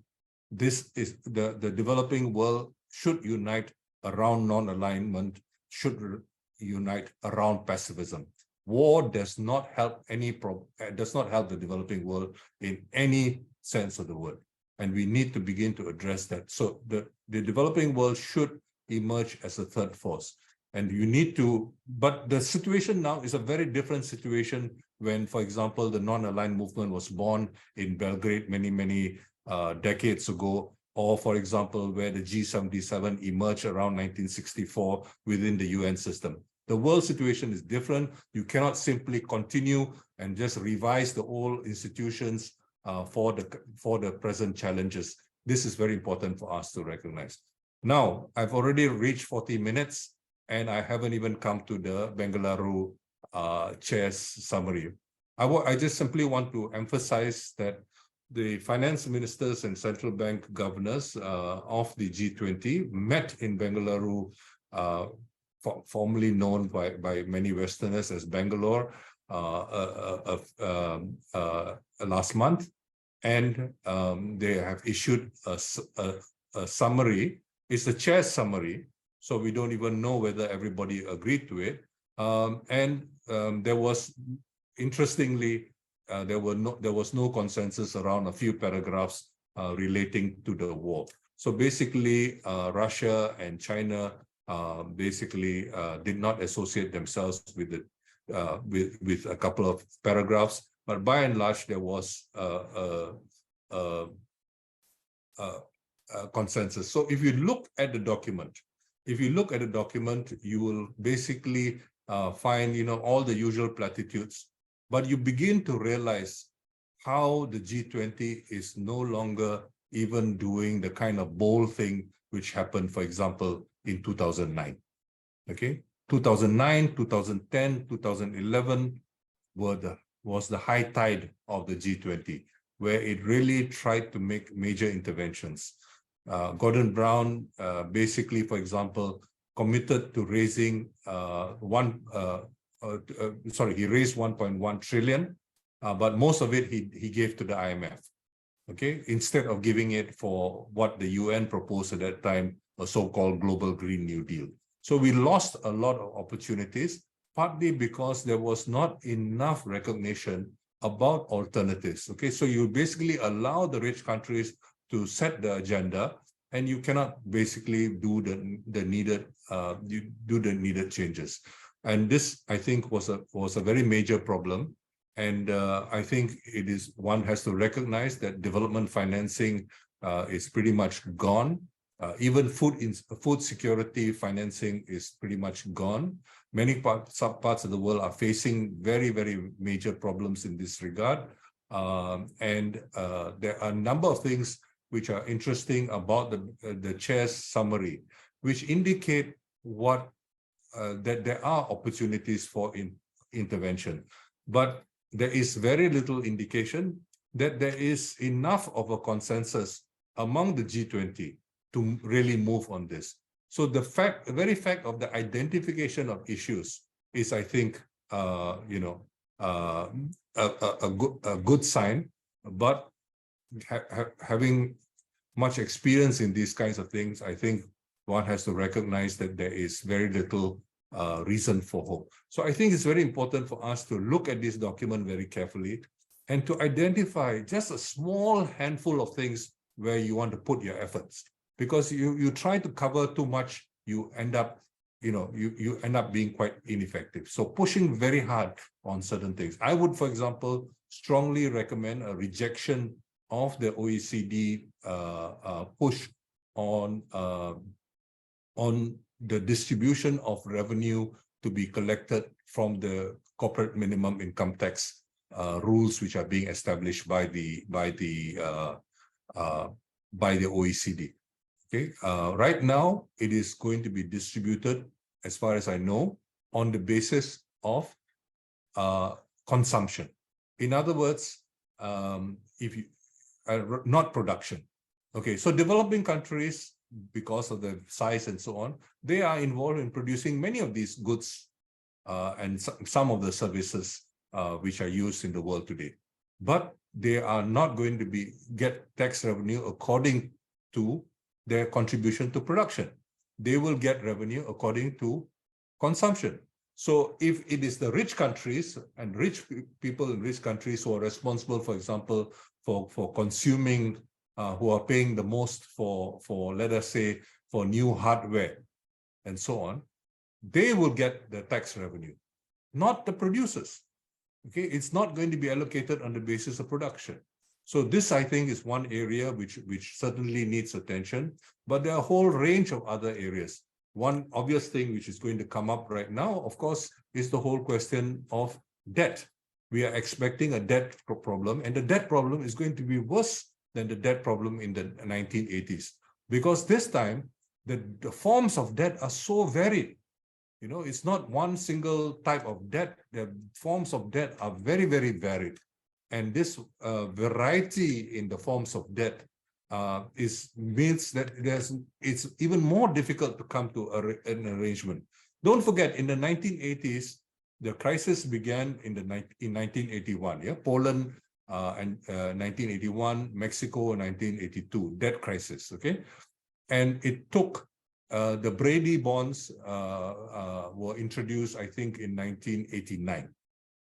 this is the developing world should unite around non-alignment, should unite around pacifism. War does not help the developing world in any sense of the word. And we need to begin to address that. So the developing world should emerge as a third force. And you need to, but the situation now is a very different situation when, for example, the non-aligned movement was born in Belgrade many decades ago, or for example, where the G77 emerged around 1964 within the UN system. The world situation is different. You cannot simply continue and just revise the old institutions for the present challenges. This is very important for us to recognize. Now, I've already reached 40 minutes. And I haven't even come to the Bengaluru chair's summary. I just simply want to emphasize that the finance ministers and central bank governors of the G20 met in Bengaluru, formerly known by many Westerners as Bangalore, last month. And they have issued a summary. It's the chair's summary. So we don't even know whether everybody agreed to it. There was, interestingly, there was no consensus around a few paragraphs relating to the war. So basically, Russia and China basically did not associate themselves with a couple of paragraphs. But by and large, there was a consensus. So if you look at the document, you will basically find, all the usual platitudes, but you begin to realize how the G20 is no longer even doing the kind of bold thing which happened, for example, in 2009. Okay, 2009, 2010, 2011 was the high tide of the G20, where it really tried to make major interventions. Gordon Brown basically, for example, committed to raising he raised 1.1 trillion, but most of it he gave to the IMF, okay, instead of giving it for what the UN proposed at that time, a so-called Global Green New Deal. So we lost a lot of opportunities, partly because there was not enough recognition about alternatives, okay? So you basically allow the rich countries to set the agenda, and you cannot basically do the needed changes. And this, I think, was a very major problem. And I think one has to recognize that development financing is pretty much gone. Even food security financing is pretty much gone. Many parts of the world are facing very, very major problems in this regard. There are a number of things which are interesting about the chair's summary, which indicate that there are opportunities for intervention. But there is very little indication that there is enough of a consensus among the G20 to really move on this. So the very fact of the identification of issues is, I think, a good sign. But having much experience in these kinds of things, I think one has to recognize that there is very little reason for hope. So I think it's very important for us to look at this document very carefully and to identify just a small handful of things where you want to put your efforts. Because you try to cover too much, you end up, you end up being quite ineffective. So pushing very hard on certain things. I would, for example, strongly recommend a rejection of the OECD push on the distribution of revenue to be collected from the corporate minimum income tax rules, which are being established by the OECD. Okay, right now it is going to be distributed, as far as I know, on the basis of consumption. In other words, if you not production. Okay, so developing countries, because of the size and so on, they are involved in producing many of these goods and some of the services which are used in the world today. But they are not going to get tax revenue according to their contribution to production. They will get revenue according to consumption. So if it is the rich countries and rich people in rich countries who are responsible, for example, for consuming, who are paying the most for let us say, for new hardware and so on, they will get the tax revenue, not the producers. Okay, it's not going to be allocated on the basis of production. So this, I think, is one area which certainly needs attention, but there are a whole range of other areas. One obvious thing which is going to come up right now, of course, is the whole question of debt. We are expecting a debt problem, and the debt problem is going to be worse than the debt problem in the 1980s, because this time the forms of debt are so varied. It's not one single type of debt. The forms of debt are very, very varied. And this variety in the forms of debt means that it's even more difficult to come to an arrangement. Don't forget, in the 1980s, the crisis began in 1981. Yeah, Poland and 1981, Mexico 1982, debt crisis. Okay, and it took the Brady bonds were introduced, I think, in 1989.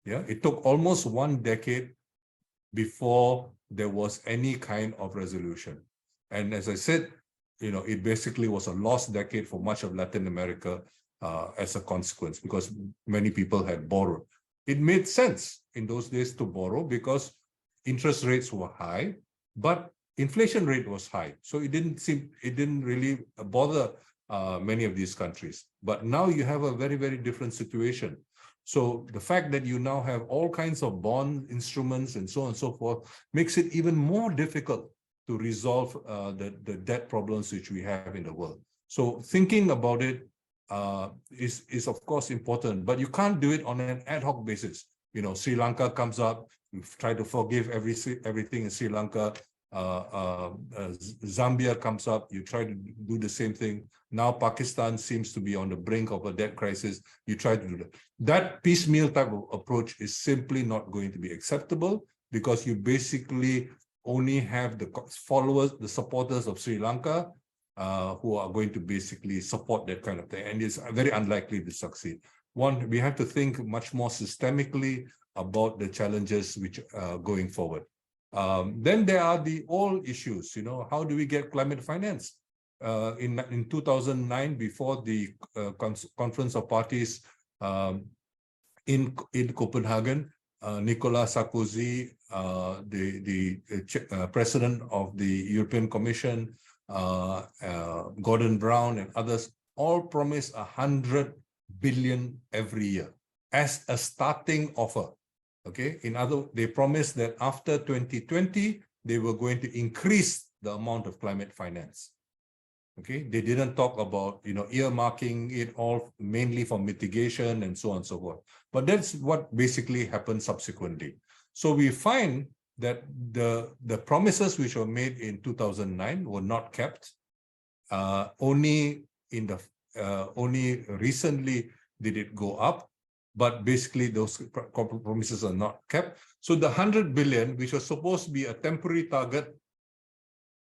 Yeah, it took almost 1 decade before there was any kind of resolution. And as I said, it basically was a lost decade for much of Latin America as a consequence, because many people had borrowed. It made sense in those days to borrow because interest rates were high, but inflation rate was high. So it didn't really bother many of these countries. But now you have a very, very different situation. So the fact that you now have all kinds of bond instruments and so on and so forth makes it even more difficult to resolve the debt problems which we have in the world. So thinking about it is of course important, but you can't do it on an ad hoc basis. Sri Lanka comes up, you try to forgive everything in Sri Lanka. Zambia comes up, you try to do the same thing. Now Pakistan seems to be on the brink of a debt crisis. You try to do that. That piecemeal type of approach is simply not going to be acceptable, because you basically only have the followers, the supporters of Sri Lanka, who are going to basically support that kind of thing. And it's very unlikely to succeed. We have to think much more systemically about the challenges which are going forward. Then there are the old issues, how do we get climate finance? In 2009, before the Conference of Parties in Copenhagen, Nicolas Sarkozy, the president of the European Commission, Gordon Brown and others, all promised 100 billion every year as a starting offer. Okay, they promised that after 2020, they were going to increase the amount of climate finance. Okay, they didn't talk about, earmarking it all mainly for mitigation and so on and so forth. But that's what basically happened subsequently. So we find that the promises which were made in 2009 were not kept. Only recently did it go up, but basically those promises are not kept. So the 100 billion, which was supposed to be a temporary target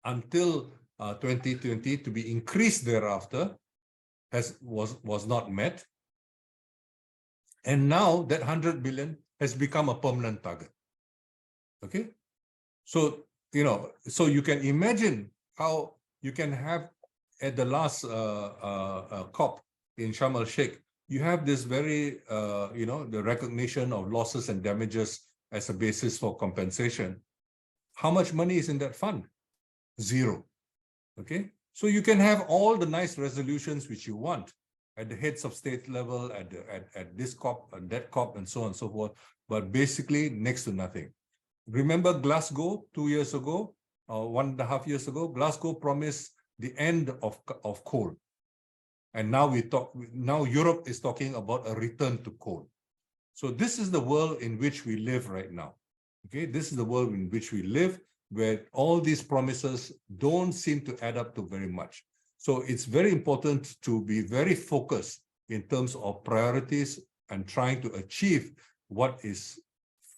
until 2020 to be increased thereafter, was not met. And now that 100 billion has become a permanent target. Okay, so so you can imagine how you can have at the last COP in Sharm el-Sheikh, you have this very the recognition of losses and damages as a basis for compensation. How much money is in that fund? Zero. Okay, so you can have all the nice resolutions which you want at the heads of state level, at this COP, and that COP, and so on and so forth, but basically next to nothing. Remember Glasgow 2 years ago, 1.5 years ago, Glasgow promised the end of coal. And now now Europe is talking about a return to coal. So this is the world in which we live right now. Okay, this is the world in which we live, where all these promises don't seem to add up to very much. So it's very important to be very focused in terms of priorities and trying to achieve what is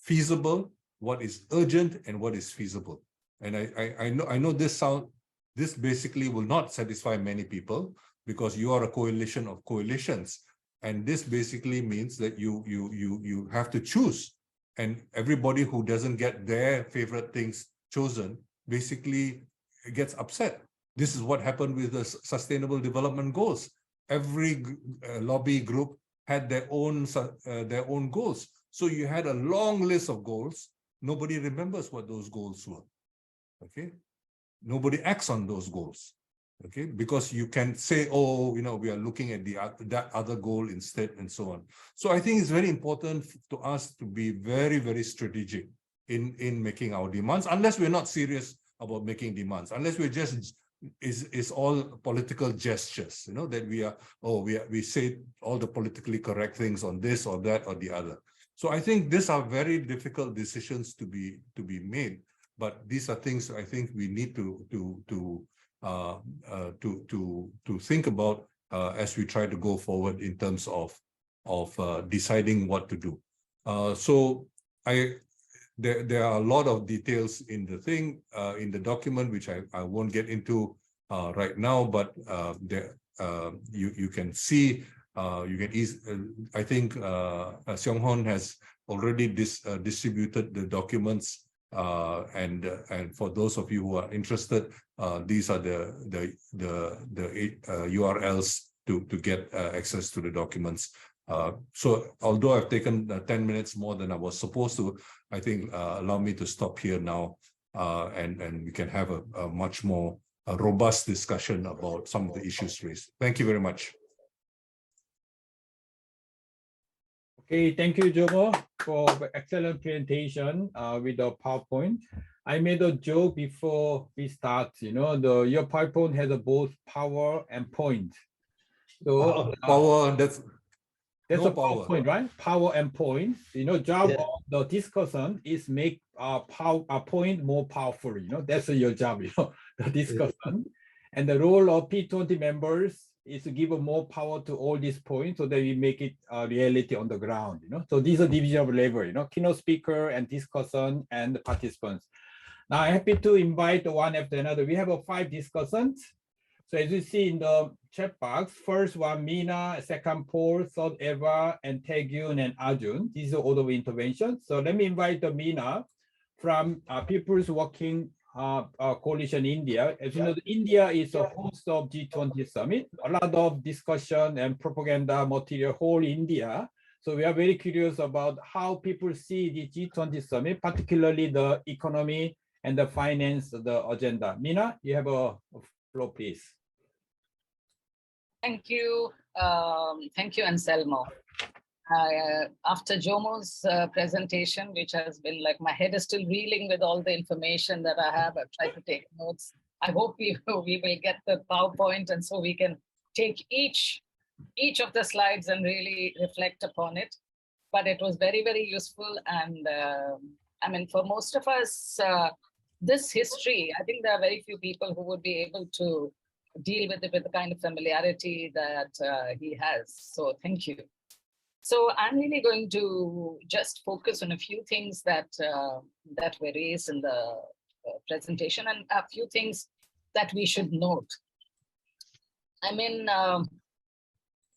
feasible, what is urgent, and what is feasible. And I know this basically will not satisfy many people, because you are a coalition of coalitions, and this basically means that you have to choose, and everybody who doesn't get their favorite things chosen basically gets upset. This is what happened with the Sustainable Development Goals. Every lobby group had their own goals. So you had a long list of goals. Nobody remembers what those goals were. Okay, nobody acts on those goals. Okay, because you can say, oh, we are looking at that other goal instead, and so on. So I think it's very important to us to be very, very strategic in making our demands, unless we're not serious about making demands, unless we're just is all political gestures, that we say all the politically correct things on this or that or the other. So I think these are very difficult decisions to be made, but these are things I think we need to think about as we try to go forward in terms of deciding what to do. So there are a lot of details in the document, which I won't get into right now, but you can see, I think Seong Hon has already distributed the documents, and for those of you who are interested, these are the URLs to get access to the documents. So although I've taken 10 minutes more than I was supposed to, I think allow me to stop here now, and we can have a much more robust discussion about some of the issues raised. Thank you very much. Okay, thank you, Jomo, for the excellent presentation with the PowerPoint. I made a joke before we start. Your PowerPoint has both power and point. So power, that's no a PowerPoint, right? Power and point. Job of the discussion is make a point more powerful. That's your job. The discussion, and the role of P20 members is to give more power to all these points so that we make it a reality on the ground. So these are division of labor. Keynote speaker and discussion and the participants. Now I'm happy to invite one after another. We have 5 discussants. So as you see in the chat box, first one Mina, second Paul, third Eva, and Taegyun and Arjun. These are order of intervention. So let me invite Mina from People's Working Coalition India. As you know, India is a host of G20 summit. A lot of discussion and propaganda material whole India. So we are very curious about how people see the G20 summit, particularly the economy and the finance, the agenda. Mina, you have a floor, please. Thank you. Thank you, Anselmo. After Jomo's presentation, which has been like, my head is still reeling with all the information that I have. I've tried to take notes. I hope we will get the PowerPoint, and so we can take each of the slides and really reflect upon it. But it was very, very useful, and I mean, for most of us, this history, I think there are very few people who would be able to deal with it with the kind of familiarity that he has. So thank you. So I'm really going to just focus on a few things that that were raised in the presentation, and a few things that we should note. I mean,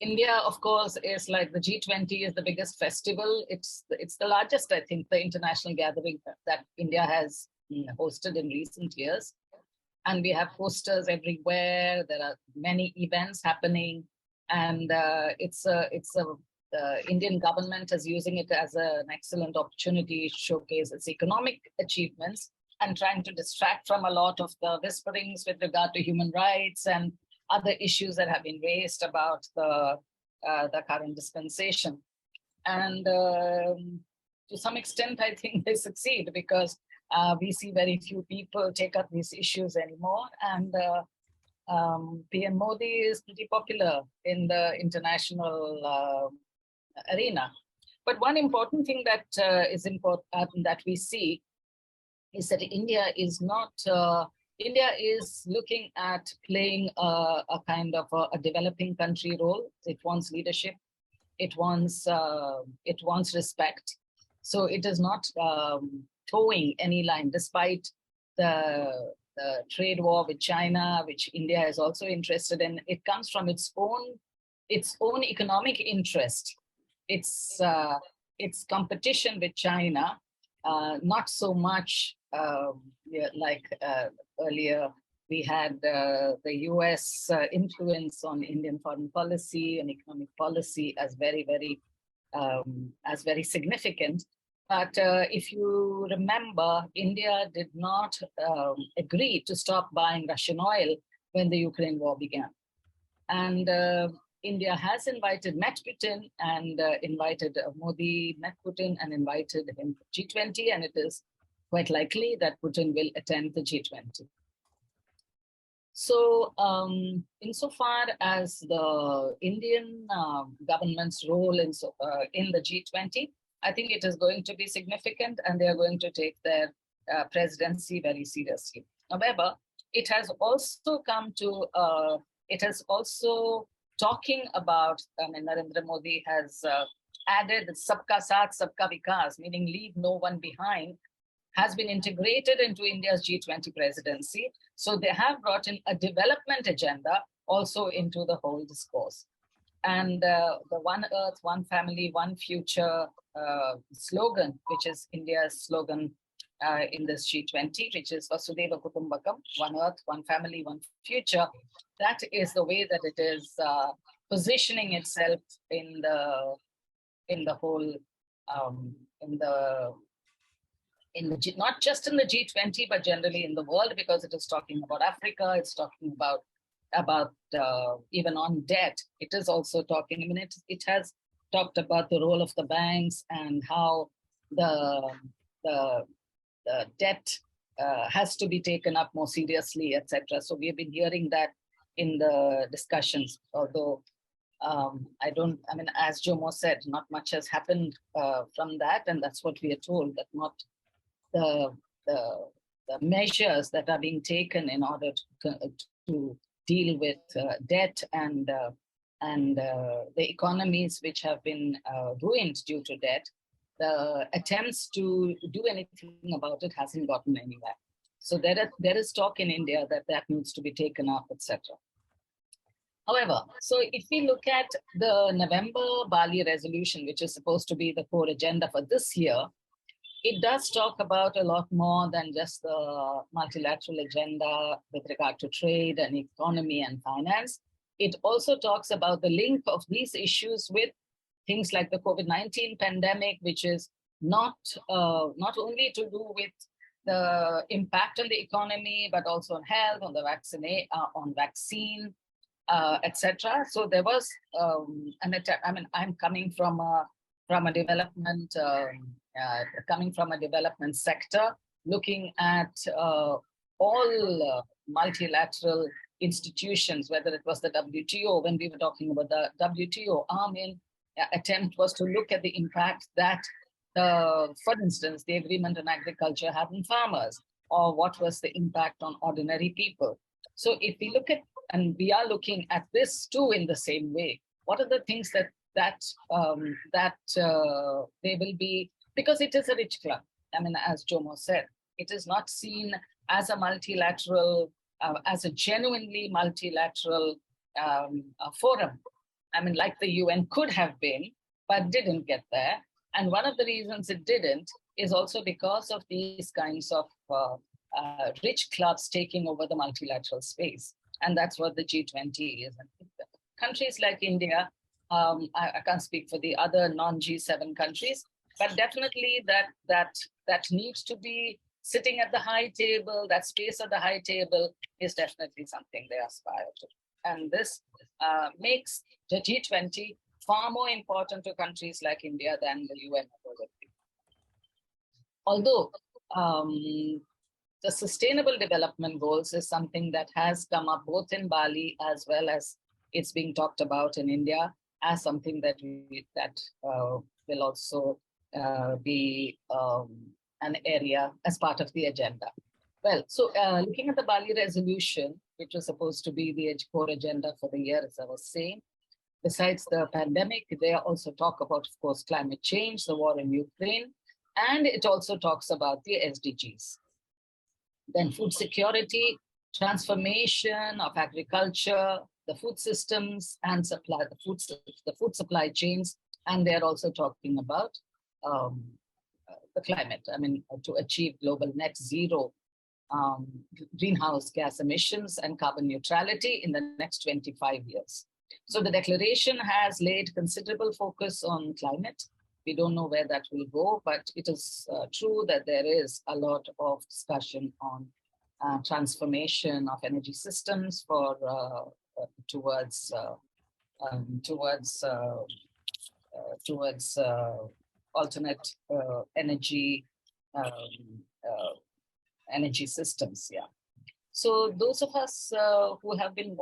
India, of course, is like the G20 is the biggest festival. It's the largest, I think, the international gathering that India has hosted in recent years. And we have posters everywhere. There are many events happening, and the Indian government is using it as an excellent opportunity to showcase its economic achievements and trying to distract from a lot of the whisperings with regard to human rights and other issues that have been raised about the current dispensation. And to some extent, I think they succeed, because we see very few people take up these issues anymore. And PM Modi is pretty popular in the international arena. But one important thing that is important that we see is that India is not. India is looking at playing a kind of a developing country role. It wants leadership. It wants respect. So it is not towing any line, despite the trade war with China, which India is also interested in. It comes from its own economic interest. It's competition with China, not so much like earlier we had the US influence on Indian foreign policy and economic policy as very significant. But if you remember, India did not agree to stop buying Russian oil when the Ukraine war began. And India has met Putin and invited Modi, met Putin and invited him to G20, and it is quite likely that Putin will attend the G20. So insofar as the Indian government's role in the G20, I think it is going to be significant, and they are going to take their presidency very seriously. However, it has also talking about, Narendra Modi has added Sabka Saath, Sabka Vikas, meaning leave no one behind, has been integrated into India's G20 presidency. So they have brought in a development agenda also into the whole discourse. And the One Earth, One Family, One Future slogan, which is India's slogan in this G20, which is Vasudhaiva Kutumbakam, One Earth, One Family, One Future. That is the way that it is positioning itself in the whole not just in the G20, but generally in the world, because it is talking about Africa. It's talking about even on debt. It is also talking. It has talked about the role of the banks and how the debt has to be taken up more seriously, etc. So we have been hearing that in the discussions, although as Jomo said, not much has happened from that, and that's what we are told, that not the measures that are being taken in order to deal with debt and the economies which have been ruined due to debt. The attempts to do anything about it hasn't gotten anywhere. So there is talk in India that needs to be taken up, etc. However, so if we look at the November Bali resolution, which is supposed to be the core agenda for this year, it does talk about a lot more than just the multilateral agenda with regard to trade and economy and finance. It also talks about the link of these issues with things like the COVID-19 pandemic, which is not only to do with the impact on the economy, but also on health, on the vaccine, etc. So there was an attempt. I'm coming from a development sector, looking at all multilateral institutions, whether it was the WTO. When we were talking about the WTO, our main attempt was to look at the impact that for instance, the agreement on agriculture have on farmers, or what was the impact on ordinary people. So if we look at, and we are looking at this too in the same way, what are the things that they will be, because it is a rich club. I mean, as Jomo said, it is not seen as a multilateral, as a genuinely multilateral forum. I mean, like the UN could have been, but didn't get there. And one of the reasons it didn't is also because of these kinds of rich clubs taking over the multilateral space. And that's what the G20 is. And countries like India, I can't speak for the other non-G7 countries, but definitely that needs to be sitting at the high table, that space at the high table is definitely something they aspire to. And this makes the G20 far more important to countries like India than the UN ever would be. Although the Sustainable Development Goals is something that has come up both in Bali as well as it's being talked about in India as something that will also be an area as part of the agenda. Well, so looking at the Bali resolution, which was supposed to be the core agenda for the year, as I was saying, besides the pandemic, they also talk about, of course, climate change, the war in Ukraine, and it also talks about the SDGs. Then food security, transformation of agriculture, the food systems and supply, the food supply chains, and they're also talking about the climate. I mean, to achieve global net zero greenhouse gas emissions and carbon neutrality in the next 25 years. So the declaration has laid considerable focus on climate. We don't know where that will go, but it is true that there is a lot of discussion on transformation of energy systems for towards alternate energy energy systems. Yeah. So those of us who have been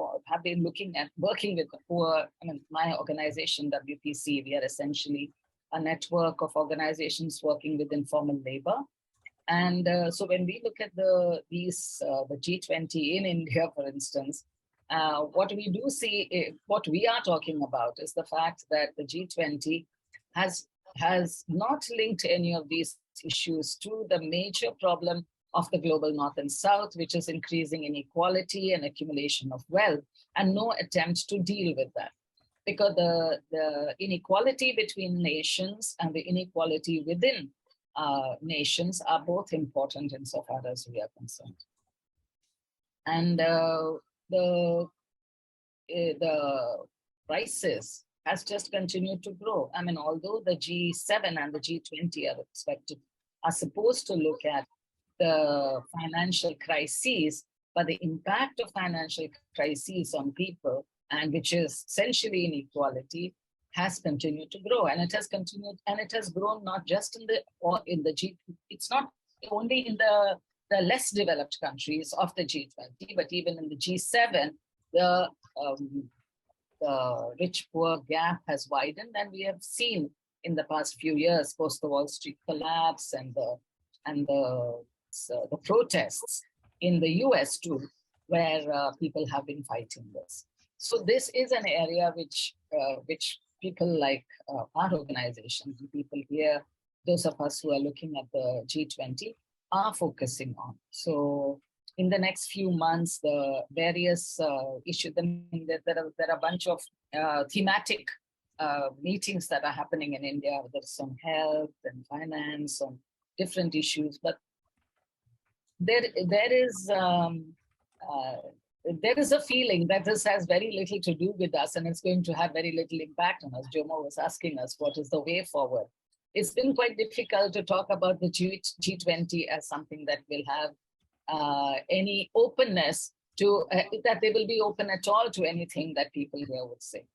looking at working with the poor, I mean, my organization, WPC, we are essentially a network of organizations working with informal labor. And so when we look at the G20 in India, for instance, what we do see, what we are talking about is the fact that the G20 has not linked any of these issues to the major problem of the global North and South, which is increasing inequality and accumulation of wealth, and no attempt to deal with that. Because the inequality between nations and the inequality within nations are both important insofar as we are concerned. And the crisis has just continued to grow. I mean, although the G7 and the G20 are supposed to look at the financial crises, but the impact of financial crises on people, and which is essentially inequality, has continued to grow. And it has continued, and it has grown not just in the G, it's not only in the less developed countries of the G20, but even in the G7, the rich-poor gap has widened, and we have seen in the past few years, post the Wall Street collapse and the protests in the US too, where people have been fighting this. So this is an area which people like our organization, people here, those of us who are looking at the G20 are focusing on. So in the next few months, the various issues, there are a bunch of thematic meetings that are happening in India. There's some health and finance on different issues, but there is a feeling that this has very little to do with us, and it's going to have very little impact on us. Jomo was asking us, what is the way forward? It's been quite difficult to talk about the G20 as something that will have any openness to, that they will be open at all to anything that people here would say.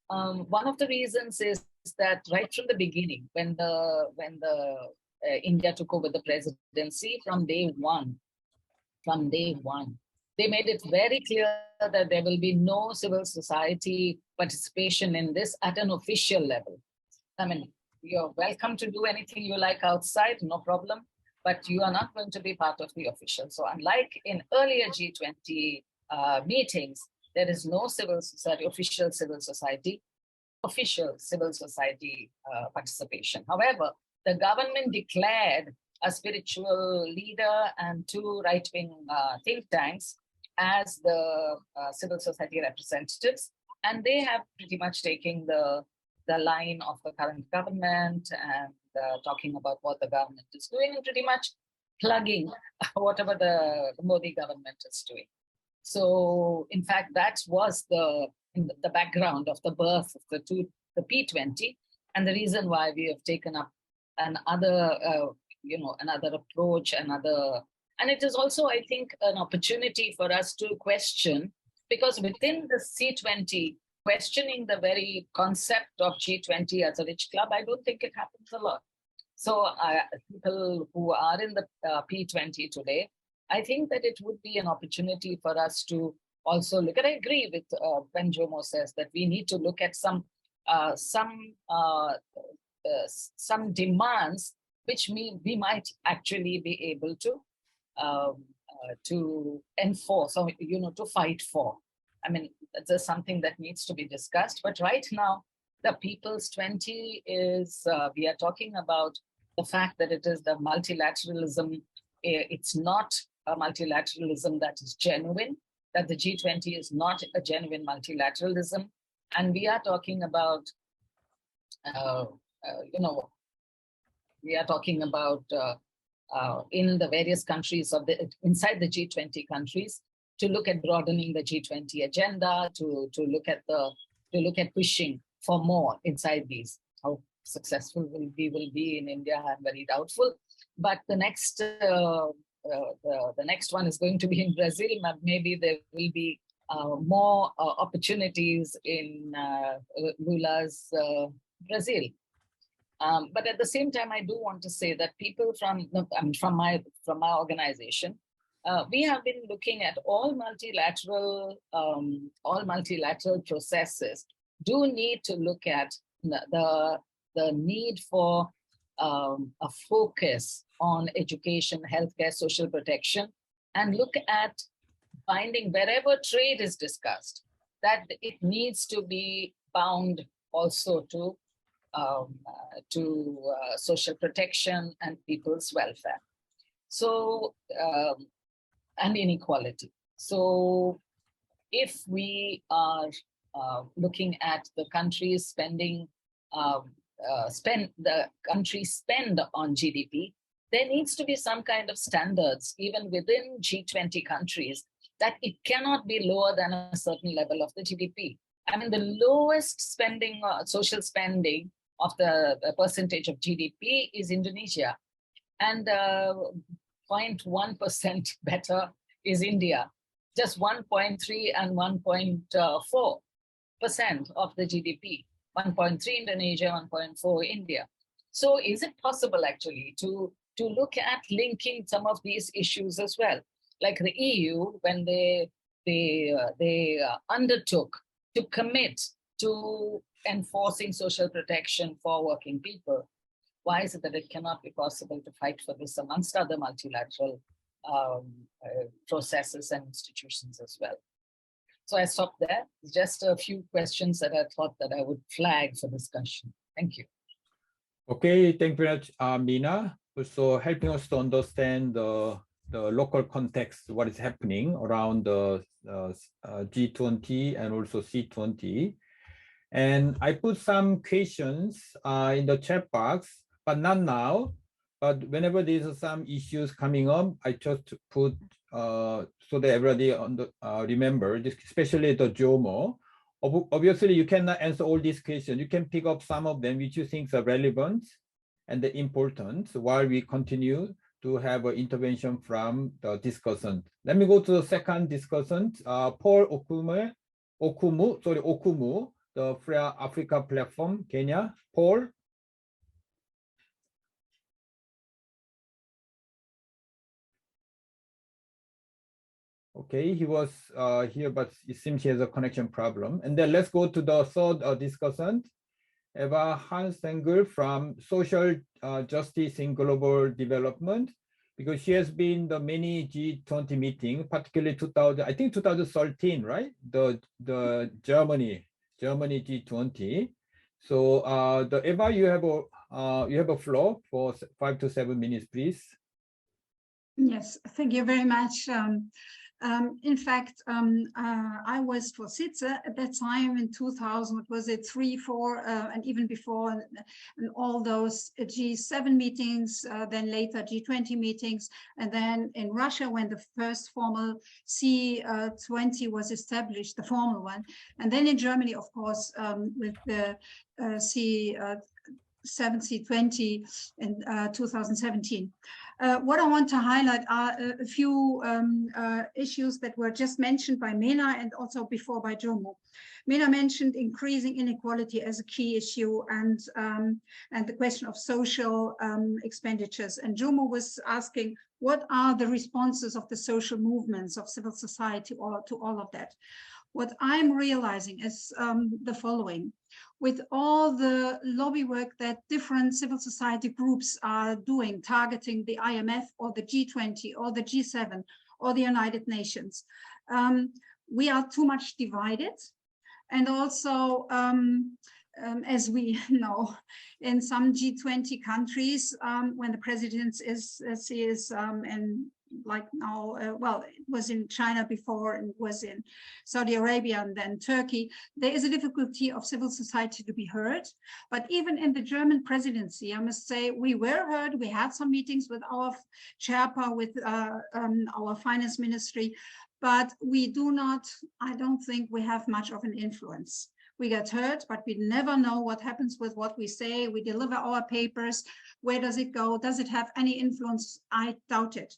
One of the reasons is that right from the beginning, when India took over the presidency, from day one, they made it very clear that there will be no civil society participation in this at an official level. I mean, you're welcome to do anything you like outside, no problem, but you are not going to be part of the official. So unlike in earlier G20 meetings, there is no civil society, official civil society participation. However, the government declared a spiritual leader and two right-wing think tanks as the civil society representatives, and they have pretty much taken the line of the current government and talking about what the government is doing and pretty much plugging whatever the Modi government is doing. So in fact, that was the background of the birth of the P20, and the reason why we have taken up another approach, and it is also, I think, an opportunity for us to question, because within the C20, questioning the very concept of G20 as a rich club, I don't think it happens a lot. So people who are in the P20 today, I think that it would be an opportunity for us to also look at. I agree with when Jomo says that we need to look at some demands which we might actually be able to enforce, or to fight for. I mean, there's something that needs to be discussed. But right now, the People's 20 is, we are talking about the fact that it is the multilateralism. It's not a multilateralism that is genuine, that the G20 is not a genuine multilateralism. And we are talking about, we are talking about in the various countries inside the G20 countries, to look at broadening the G20 agenda, to look at pushing for more inside these. How successful will be in India, I'm very doubtful. But the next one is going to be in Brazil. Maybe there will be more opportunities in Lula's Brazil. But at the same time, I do want to say that people from my organization, we have been looking at all multilateral processes do need to look at the need for a focus on education, healthcare, social protection, and look at finding wherever trade is discussed, that it needs to be bound also to social protection and people's welfare. So, and inequality. So if we are looking at the country's spending, the country's spend on GDP, there needs to be some kind of standards, even within G20 countries, that it cannot be lower than a certain level of the GDP. I mean, the lowest spending, social spending of the percentage of GDP is Indonesia. And 0.1% better is India, just 1.3 and 1.4% of the GDP, 1.3 Indonesia, 1.4 India. So is it possible actually to look at linking some of these issues as well? Like the EU, when they undertook to commit to enforcing social protection for working people, why is it that it cannot be possible to fight for this amongst other multilateral processes and institutions as well? So I stop there. Just a few questions that I thought that I would flag for discussion. Thank you. Okay, thank you very much, Meena. Also helping us to understand the local context, what is happening around the G20 and also C20. And I put some questions in the chat box, but not now. But whenever there's some issues coming up, I just put so that everybody remember, especially the Jomo. Obviously, you cannot answer all these questions. You can pick up some of them which you think are relevant and important while we continue to have an intervention from the discussant. Let me go to the second discussant, Paul Okumu, the Free Africa platform, Kenya. Paul. Okay, he was here, but it seems he has a connection problem. And then let's go to the third discussant, Eva Hansengel from Social Justice in Global Development, because she has been the many G20 meeting, particularly 2013, right? The Germany G20. So the Eva, you have a floor for 5 to 7 minutes, please. Yes, thank you very much. In fact, I was for SITSE at that time in 2000, what was it, 3, 4, and even before, and all those G7 meetings, then later G20 meetings, and then in Russia when the first formal C20 was established, the formal one, and then in Germany, of course, with the C20 in 2017. What I want to highlight are a few issues that were just mentioned by Mena and also before by Jomo. Mena mentioned increasing inequality as a key issue and the question of social expenditures. And Jomo was asking, what are the responses of the social movements of civil society to all of that? What I'm realizing is the following. With all the lobby work that different civil society groups are doing, targeting the IMF or the G20 or the G7 or the United Nations, we are too much divided. And also, as we know, in some G20 countries, when the president is in, like now, well, it was in China before and was in Saudi Arabia and then Turkey, there is a difficulty of civil society to be heard. But even in the German presidency, I must say, we were heard. We had some meetings with our Sherpa, with our finance ministry, but we do not, I don't think we have much of an influence. We get heard, but we never know what happens with what we say. We deliver our papers. Where does it go? Does it have any influence? I doubt it.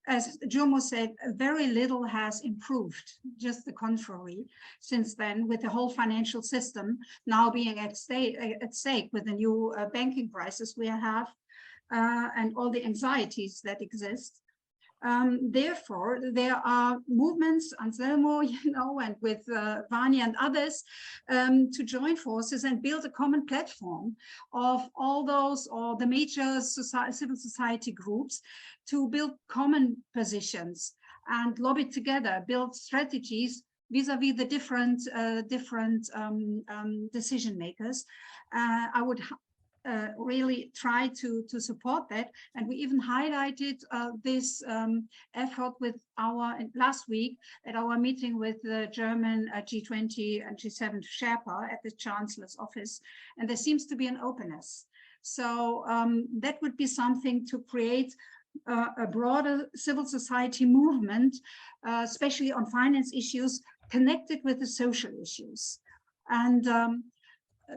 As Jomo said, very little has improved, just the contrary, since then, with the whole financial system now being at stake with the new banking crisis we have and all the anxieties that exist. Therefore, there are movements, Anselmo, you know, and with Vani and others, to join forces and build a common platform of all those or the major civil society groups to build common positions and lobby together, build strategies vis-a-vis the different decision makers. I would really try to support that. And we even highlighted this effort with our, last week at our meeting with the German G20 and G7 Sherpa at the Chancellor's office. And there seems to be an openness. So that would be something to create a broader civil society movement, especially on finance issues connected with the social issues. And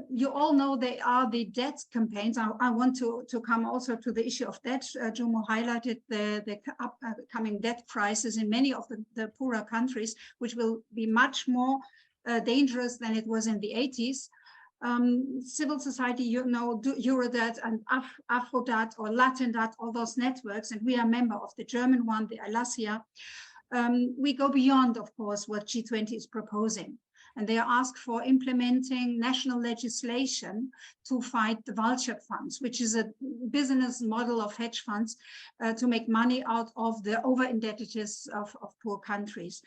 you all know they are the debt campaigns. I want to come also to the issue of debt. Jomo highlighted the upcoming debt crisis in many of the poorer countries, which will be much more dangerous than it was in the 80s. Civil society, you know, Eurodat and Afrodat or Latindat, all those networks, and we are a member of the German one, the Alasia. We go beyond, of course, what G20 is proposing. And they are asked for implementing national legislation to fight the vulture funds, which is a business model of hedge funds to make money out of the over-indebtedness of poor countries.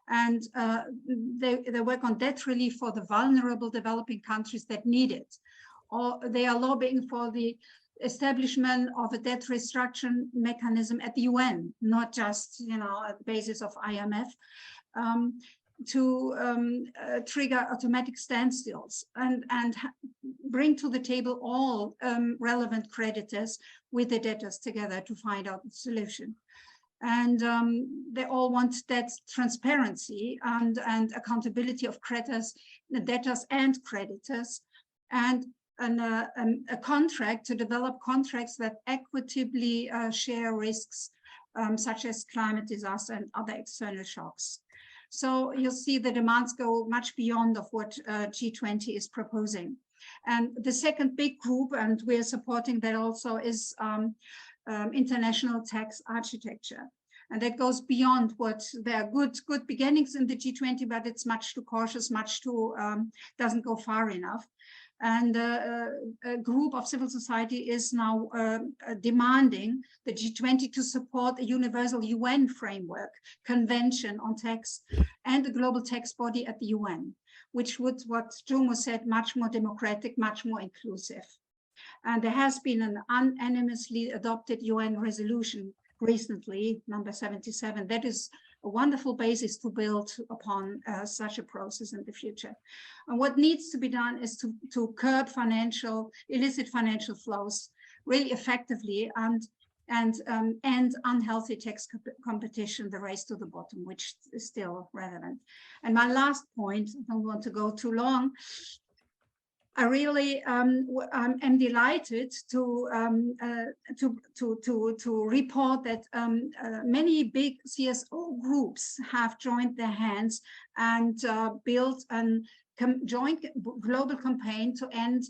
And they work on debt relief for the vulnerable developing countries that need it. Or they are lobbying for the establishment of a debt restructuring mechanism at the UN, not just, you know, at the basis of IMF. To trigger automatic standstills and bring to the table all relevant creditors with the debtors together to find out the solution. And they all want that transparency and accountability of creditors, the debtors and creditors, and a contract to develop contracts that equitably share risks such as climate disaster and other external shocks. So you'll see the demands go much beyond of what G20 is proposing. And the second big group, and we're supporting that also, is international tax architecture. And that goes beyond what there are good beginnings in the G20, but it's much too cautious, much too, doesn't go far enough. And a group of civil society is now demanding the G20 to support a universal UN framework, convention on tax, and a global tax body at the UN, which would, what Jomo said, much more democratic, much more inclusive. And there has been an unanimously adopted UN resolution recently, number 77, that is a wonderful basis to build upon such a process in the future. And what needs to be done is to curb illicit financial flows really effectively and unhealthy tax competition, the race to the bottom, which is still relevant. And my last point, I don't want to go too long, I really am delighted to report that many big CSO groups have joined their hands and built a joint global campaign to end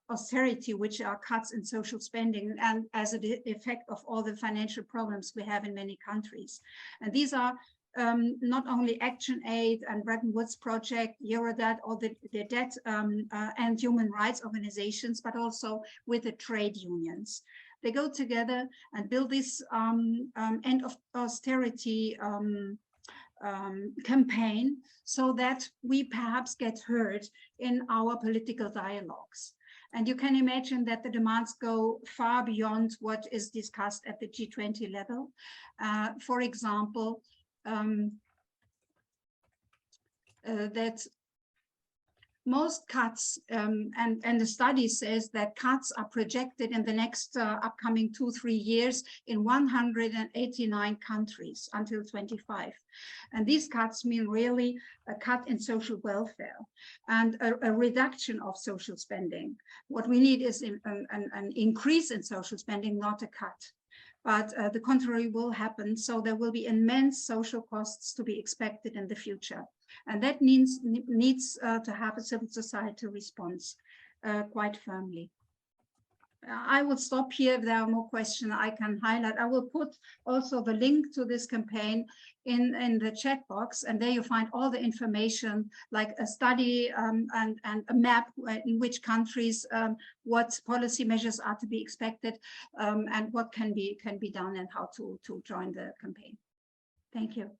austerity, which are cuts in social spending, and as an effect of all the financial problems we have in many countries. And these are not only Action Aid and Bretton Woods Project, Eurodat, or the debt and human rights organizations, but also with the trade unions. They go together and build this end of austerity campaign so that we perhaps get heard in our political dialogues. And you can imagine that the demands go far beyond what is discussed at the G20 level. For example, that most cuts, and the study says that cuts are projected in the next upcoming 2-3 years in 189 countries until 25. And these cuts mean really a cut in social welfare and a reduction of social spending. What we need is an increase in social spending, not a cut. But the contrary will happen. So there will be immense social costs to be expected in the future. And that needs to have a civil society response quite firmly. I will stop here. If there are more questions I can highlight. I will put also the link to this campaign in the chat box, and there you find all the information, like a study and a map in which countries, what policy measures are to be expected, and what can be done and how to join the campaign. Thank you.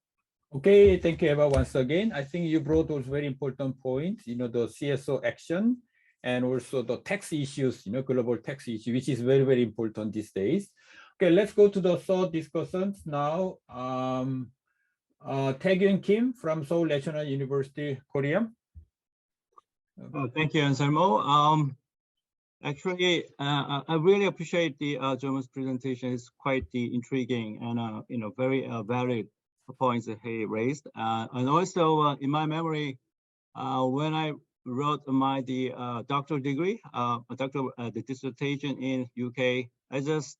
Okay, thank you, Eva, once again. I think you brought those very important points, the CSO action, and also the tax issues, global tax issue, which is very, very important these days. Okay, let's go to the third discussions now. Taekyun Kim from Seoul National University, Korea. Thank you, Anselmo. Actually, I really appreciate the Jomo's presentation. It's quite intriguing and very valid points that he raised. And also, in my memory, when I wrote my doctoral degree, the dissertation in UK, I just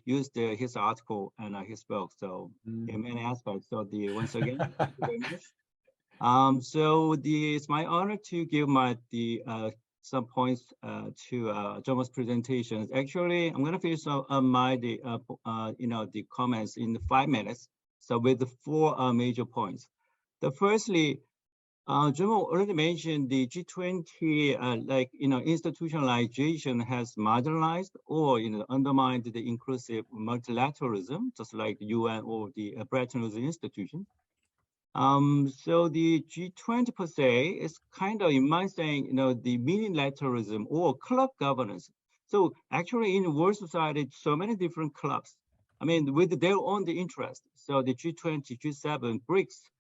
used his article and his book. So in many aspects. So once again, thank you very much. So it's my honor to give some points to Jomo's presentations. Actually, I'm going to finish my the comments in 5 minutes. So with the 4 major points. Firstly, Jomo already mentioned the G20, institutionalization has marginalized or undermined the inclusive multilateralism, just like the UN or the Bretton Woods institution. So the G20 per se is kind of, in my saying, the minilateralism or club governance. So actually, in world society, so many different clubs. I mean, with their own interest. So the G20, G7, BRICS,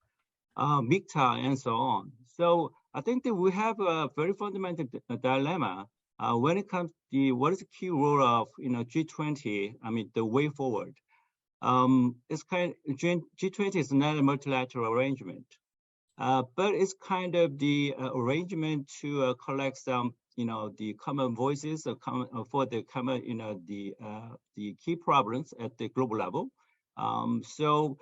MICTA, and so on. So I think that we have a very fundamental dilemma when it comes to what is the key role of G20. I mean, the way forward. It's G20 is not a multilateral arrangement, but it's kind of the arrangement to collect some the common voices for the common the key problems at the global level. So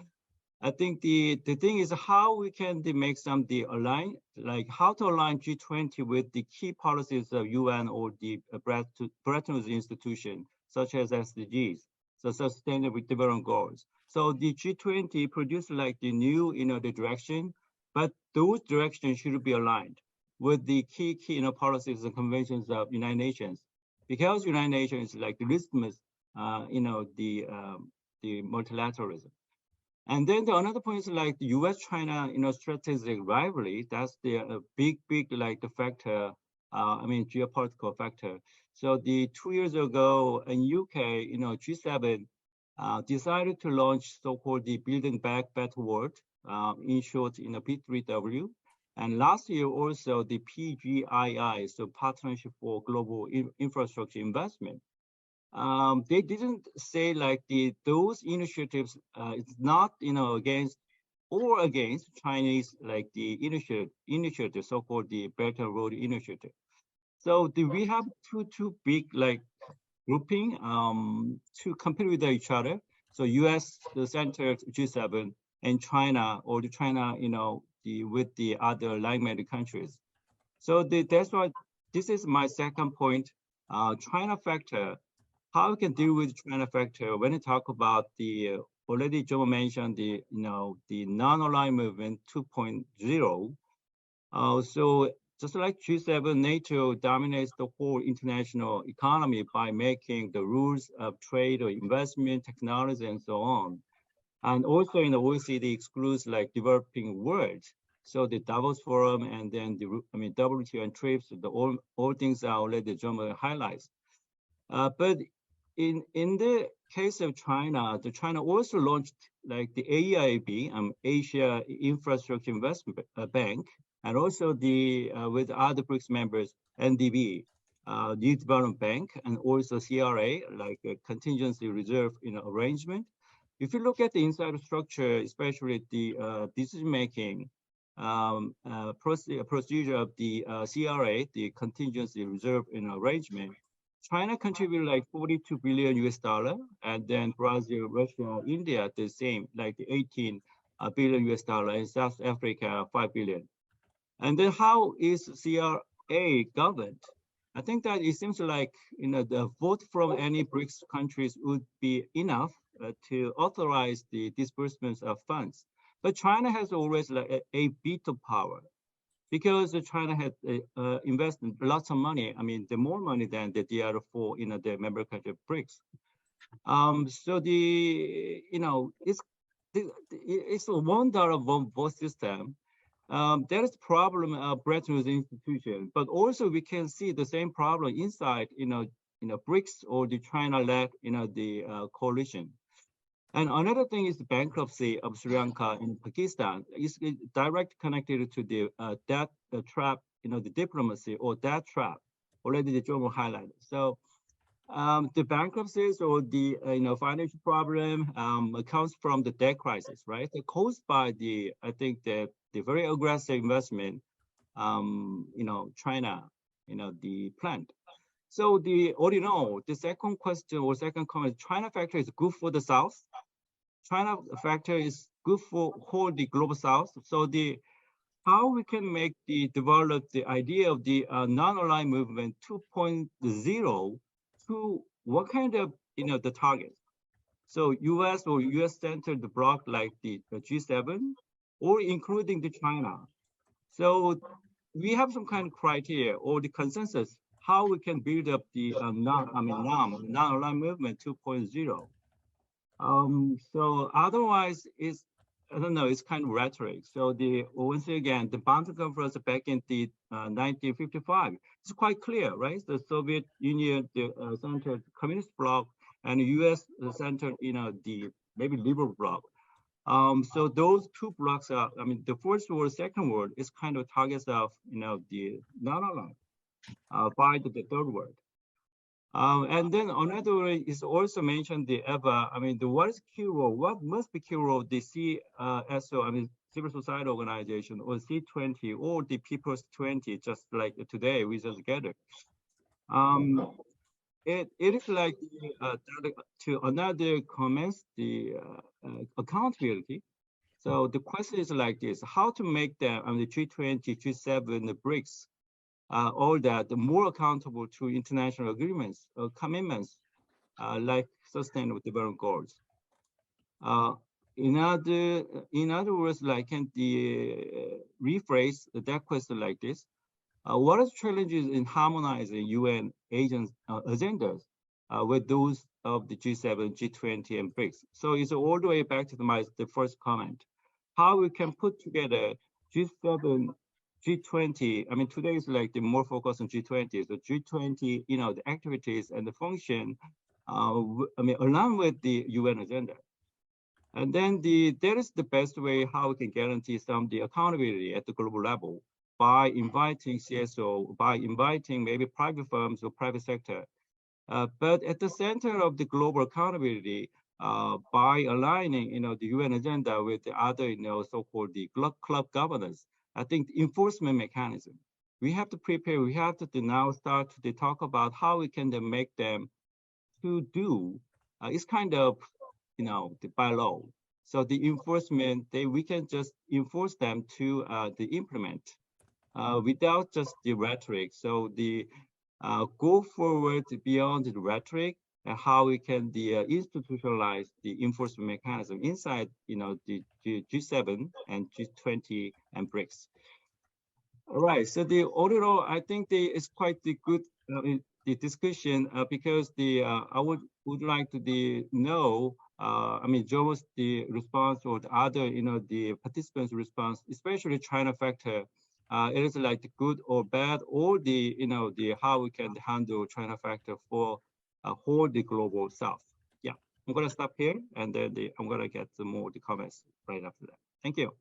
I think the thing is how we can make some align, like how to align G20 with the key policies of UN or the Bretton Woods institution, such as SDGs, so Sustainable Development Goals. So the G20 produced like the new the direction, but those directions should be aligned. with the key policies and conventions of United Nations, because United Nations is like the litmus, the multilateralism. And then another point is like the U.S.-China, strategic rivalry. That's the big, like the factor. Geopolitical factor. So the 2 years ago in UK, G7 decided to launch so-called the Building Back Better World, in short, P3W. And last year also the PGII, so Partnership for Global Infrastructure Investment. They didn't say like those initiatives it's not against Chinese like the initiative, so-called the Belt and Road Initiative. So we have two big like grouping to compete with each other. So U.S. the centered G7 and China, or the China with the other like-minded countries. So that's why this is my second point. China factor. How we can deal with China factor when we talk about the already Joe mentioned the the non-aligned movement 2.0. So just like G7, NATO dominates the whole international economy by making the rules of trade or investment, technology, and so on. And also in the OECD excludes like developing world. So the Davos Forum and then WTO and TRIPS, all things are already German highlights. But in the case of China, China also launched like the AIIB, Asia Infrastructure Investment Bank, and also the with other BRICS members, NDB, New Development Bank, and also CRA, like a contingency reserve arrangement. If you look at the inside structure, especially the decision-making procedure of the CRA, the contingency reserve arrangement, China contributed like 42 billion US dollar, and then Brazil, Russia, India, the same, like 18 billion US dollar, and South Africa, 5 billion. And then how is CRA governed? I think that it seems like the vote from any BRICS countries would be enough to authorize the disbursements of funds. But China has always like a veto power, because China had invested lots of money. I mean, the more money than the other four, the member country of BRICS. So it's a $1 one vote system. There is problem of Bretton Woods institution, but also we can see the same problem inside, BRICS or the China-led, the coalition. And another thing is the bankruptcy of Sri Lanka and Pakistan is direct connected to the debt trap, the diplomacy or debt trap. Already the Jomo highlighted. So the bankruptcies or the financial problem comes from the debt crisis, right? They're caused by the very aggressive investment, China, the plant. So the second question or second comment, China factor is good for the South. China factor is good for whole the global South. So how we can make develop the idea of the non-aligned movement 2.0 to what kind of the target. So US or US centered bloc like the G7 or including the China. So we have some kind of criteria or the consensus how we can build up the non-aligned movement 2.0. So otherwise it's, I don't know, it's kind of rhetoric. So once again, the Bantu Conference back in the 1955, it's quite clear, right? The Soviet Union, the centered communist bloc, and the US centered, the maybe liberal bloc. So those two blocks are, the first world, second world is kind of targets of, the non-aligned by the third world. And then another way is also mentioned the EVA. What is key role? What must be key role? The CSO, civil society organization, or C20, or the People's 20, just like today we just gathered. It is like to another comments the accountability. So the question is like this: how to make them the G20, G7, the BRICS, all that more accountable to international agreements or commitments like sustainable development goals. In other words, like can the rephrase that question like this: What are the challenges in harmonizing UN agents' agendas with those of the G7, G20, and BRICS? So it's all the way back to the first comment. How we can put together G7, G20. I mean, today is like the more focus on G20. So G20, you know, the activities and the function, along with the UN agenda. And then that is the best way how we can guarantee some of the accountability at the global level by inviting CSO, by inviting maybe private firms or private sector. But at the center of the global accountability, by aligning, you know, the UN agenda with the other, you know, so-called the club governance, I think the enforcement mechanism, we have to prepare, we have to now start to talk about how we can then make them to do, it's kind of, you know, by law. So the enforcement, we can just enforce them to implement without just the rhetoric. So the go forward beyond the rhetoric and how we can institutionalize the enforcement mechanism inside, you know, the G7 and G20 and BRICS. All right. So overall, I think it's quite the good the discussion because I would like to know. I mean, Joe's the response or the other, you know, the participants' response, especially China factor. It is like the good or bad, or the, you know, the how we can handle China factor for whole the global South. Yeah, I'm gonna stop here, and then I'm gonna get some more the comments right after that. Thank you.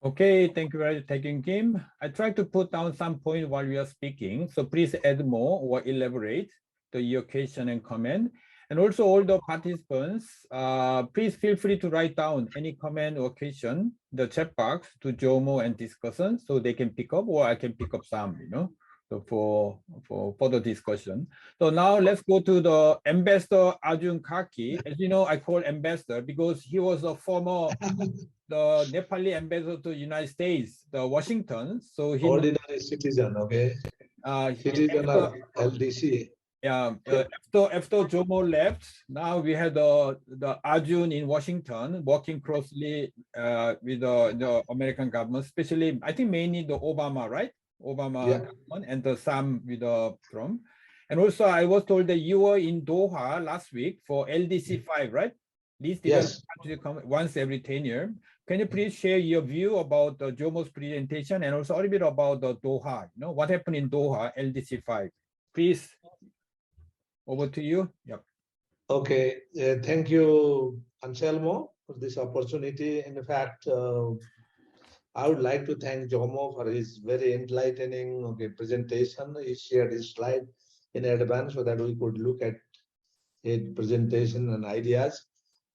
Okay, thank you very much, taking Kim. I tried to put down some point while we are speaking, so please add more or elaborate your question and comment. And also all the participants, please feel free to write down any comment or question, the chat box to Jomo and discussion, so they can pick up, or I can pick up some, you know, so for further discussion. So now let's go to the Ambassador Arjun Kaki. As you know, I call ambassador because he was a former the Nepali ambassador to the United States, the Washington. So he ordinary citizen, okay? Citizen of LDC. Yeah, after Jomo left, now we had the Arjun in Washington working closely with the American government, especially I think mainly the Obama, right? Obama government, and the some with the Trump. And also I was told that you were in Doha last week for LDC 5, right? These development countries come once every 10 years. Can you please share your view about Jomo's presentation and also a little bit about the Doha? You know, what happened in Doha, LDC 5? Please. Over to you. Yep. Okay. Thank you, Anselmo, for this opportunity. In fact, I would like to thank Jomo for his very enlightening presentation. He shared his slide in advance so that we could look at his presentation and ideas.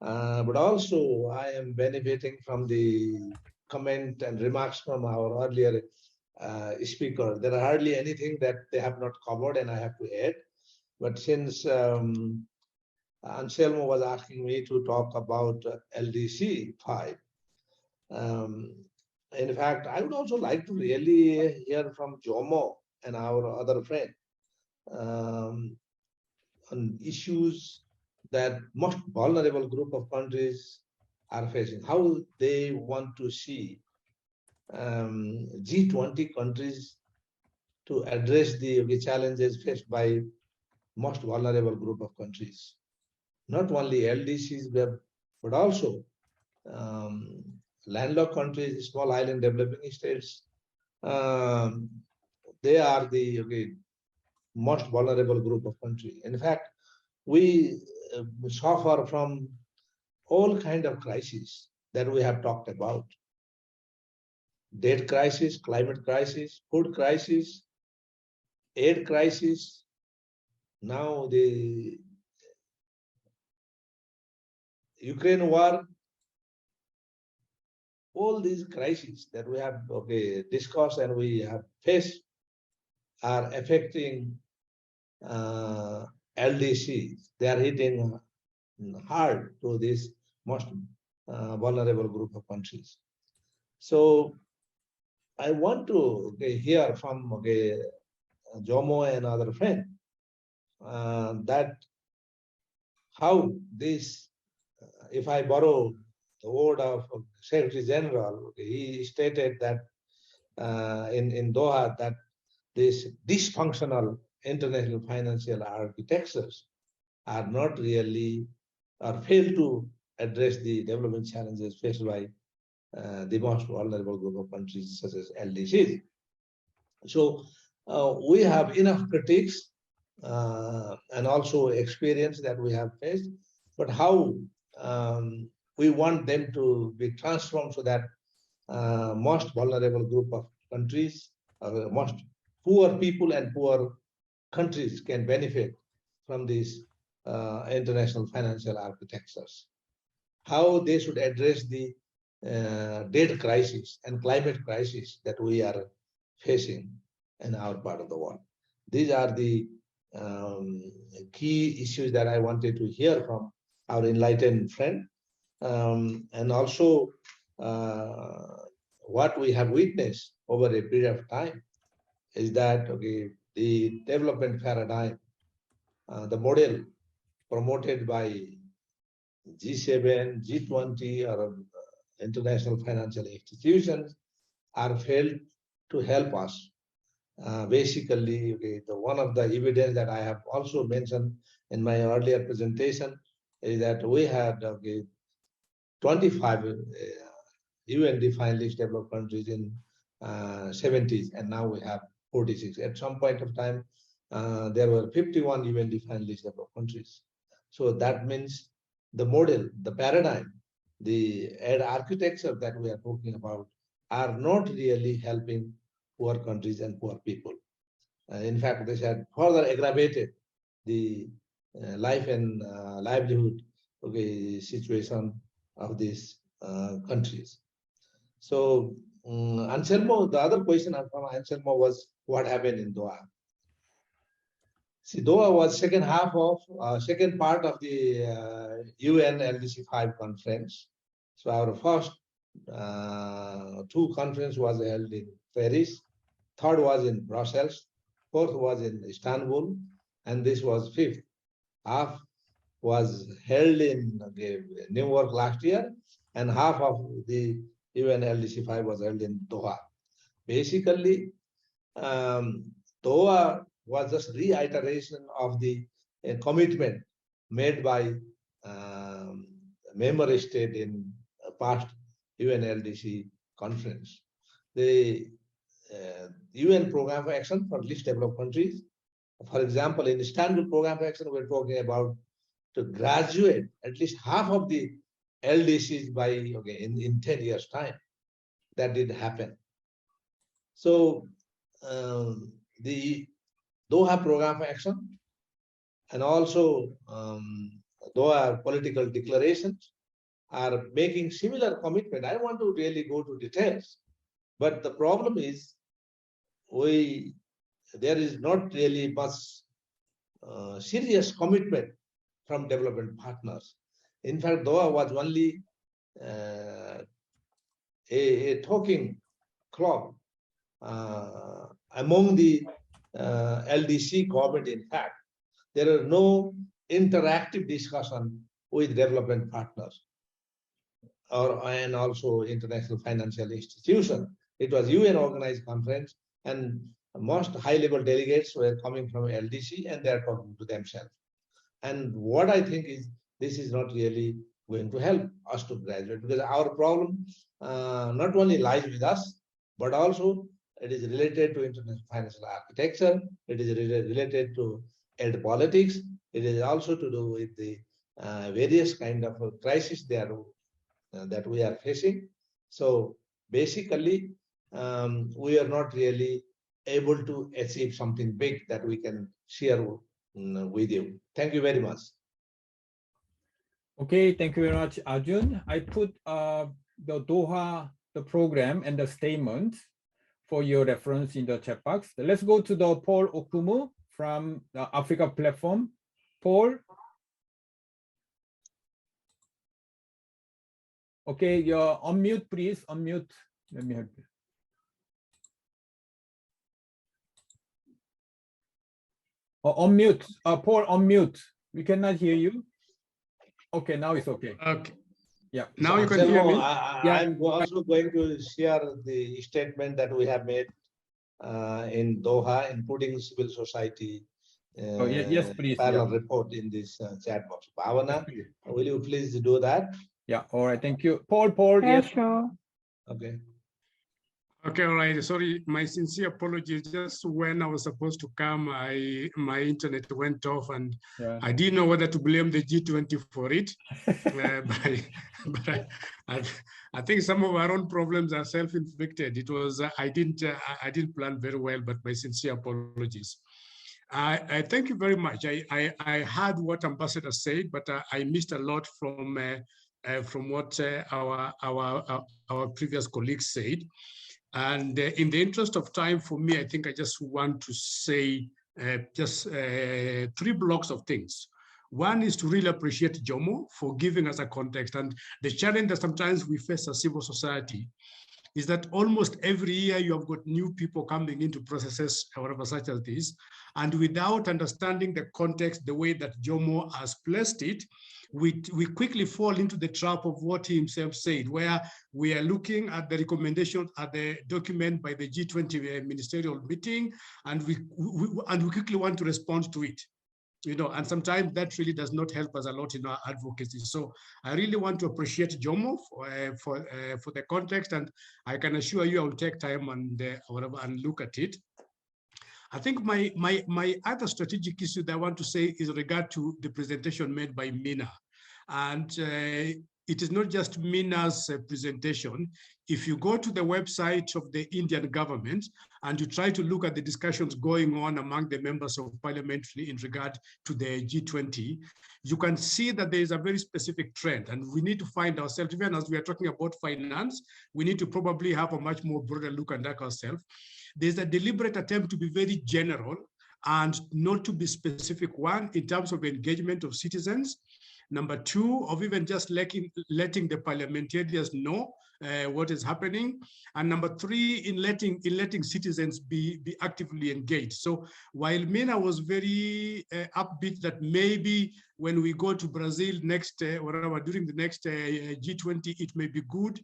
But also, I am benefiting from the comment and remarks from our earlier speaker. There are hardly anything that they have not covered, and I have to add. But since Anselmo was asking me to talk about LDC 5, in fact, I would also like to really hear from Jomo and our other friend on issues that most vulnerable group of countries are facing, how they want to see G20 countries to address the challenges faced by most vulnerable group of countries. Not only LDCs, but also landlocked countries, small island developing states. They are the most vulnerable group of countries. In fact, we suffer from all kind of crises that we have talked about. Debt crisis, climate crisis, food crisis, aid crisis. Now the Ukraine war, all these crises that we have discussed and we have faced are affecting LDCs. They are hitting hard to this most vulnerable group of countries. So I want to hear from Jomo and other friends that how this, if I borrow the word of Secretary General, he stated that in Doha that these dysfunctional international financial architectures are not really or fail to address the development challenges faced by the most vulnerable group of countries such as LDCs. So we have enough critics and also experience that we have faced, but how we want them to be transformed so that most vulnerable group of countries, most poor people and poor countries can benefit from these international financial architectures. How they should address the debt crisis and climate crisis that we are facing in our part of the world. These are the key issues that I wanted to hear from our enlightened friend. And also what we have witnessed over a period of time is that the development paradigm, the model promoted by G7, G20, or international financial institutions are failed to help us. Basically, one of the evidence that I have also mentioned in my earlier presentation is that we had 25 UN-defined least developed countries in 70s, and now we have 46. At some point of time, there were 51 UN-defined least developed countries. So that means the model, the paradigm, the architecture that we are talking about are not really helping poor countries and poor people. In fact, this had further aggravated the life and livelihood situation of these countries. So Anselmo, the other question from Anselmo was what happened in Doha. See, Doha was second part of the UN LDC 5 conference. So our first 2 conferences was held in Paris, third was in Brussels, fourth was in Istanbul, and this was 5th. Half was held in New York last year, and half of the UN LDC 5 was held in Doha. Basically, Doha was just reiteration of the commitment made by member state in past UN LDC conference. The UN Program for Action for Least Developed Countries, for example, in Istanbul Program for Action, we're talking about to graduate at least half of the LDCs by in 10 years' time. That did happen. So the Doha Program for Action and also Doha political declarations are making similar commitment. I want to really go to details, but the problem is there is not really much serious commitment from development partners. In fact, Doha was only a talking club among the LDC government. In fact, there are no interactive discussion with development partners and also international financial institutions. It was UN organized conference, and most high-level delegates were coming from LDC, and they're talking to themselves. And what I think is this is not really going to help us to graduate, because our problem not only lies with us, but also it is related to international financial architecture. It is related to aid politics. It is also to do with the various kind of crisis that we are facing. So basically, we are not really able to achieve something big that we can share with you. Thank you very much. Okay, thank you very much, Arjun. I put the Doha, the program and the statement for your reference in the chat box. Let's go to the Paul Okumu from the Africa platform. Paul. Okay, you're on mute, please. Unmute. Let me help you. On mute. Paul, on mute. We cannot hear you. Okay, now it's okay. Okay. Yeah. Now So you can hear me. I'm also going to share the statement that we have made in Doha, including civil society. Yes, please. Parallel report in this chat box. Bhavana, will you please do that? Yeah. All right. Thank you. Paul. Yeah, Yes. sure. Okay. Okay, all right. Sorry, my sincere apologies. Just when I was supposed to come, my internet went off, and Yeah. I didn't know whether to blame the G20 for it. But I think some of our own problems are self-inflicted. It was I didn't plan very well, but my sincere apologies. I thank you very much. I heard what Ambassador said, but I missed a lot from what our previous colleagues said. And in the interest of time for me, I think I just want to say three blocks of things. One is to really appreciate Jomo for giving us a context. And the challenge that sometimes we face as civil society is that almost every year you have got new people coming into processes, however, such as this. And without understanding the context, the way that Jomo has placed it, we quickly fall into the trap of what he himself said, where we are looking at the recommendation at the document by the G20 ministerial meeting, and we quickly want to respond to it. And sometimes that really does not help us a lot in our advocacy. So I really want to appreciate Jomo for the context, and I can assure you I will take time and look at it. I think my other strategic issue that I want to say is regard to the presentation made by Meena. And it is not just Meena's presentation. If you go to the website of the Indian government and you try to look at the discussions going on among the members of parliament in regard to the G20, you can see that there is a very specific trend, and we need to find ourselves, even as we are talking about finance, we need to probably have a much more broader look at ourselves. There's a deliberate attempt to be very general and not to be specific, one, in terms of engagement of citizens. Number two, of even just letting the parliamentarians know what is happening. And number three, in letting citizens be actively engaged. So while Meena was very upbeat that maybe when we go to Brazil next, during the next G20, it may be good.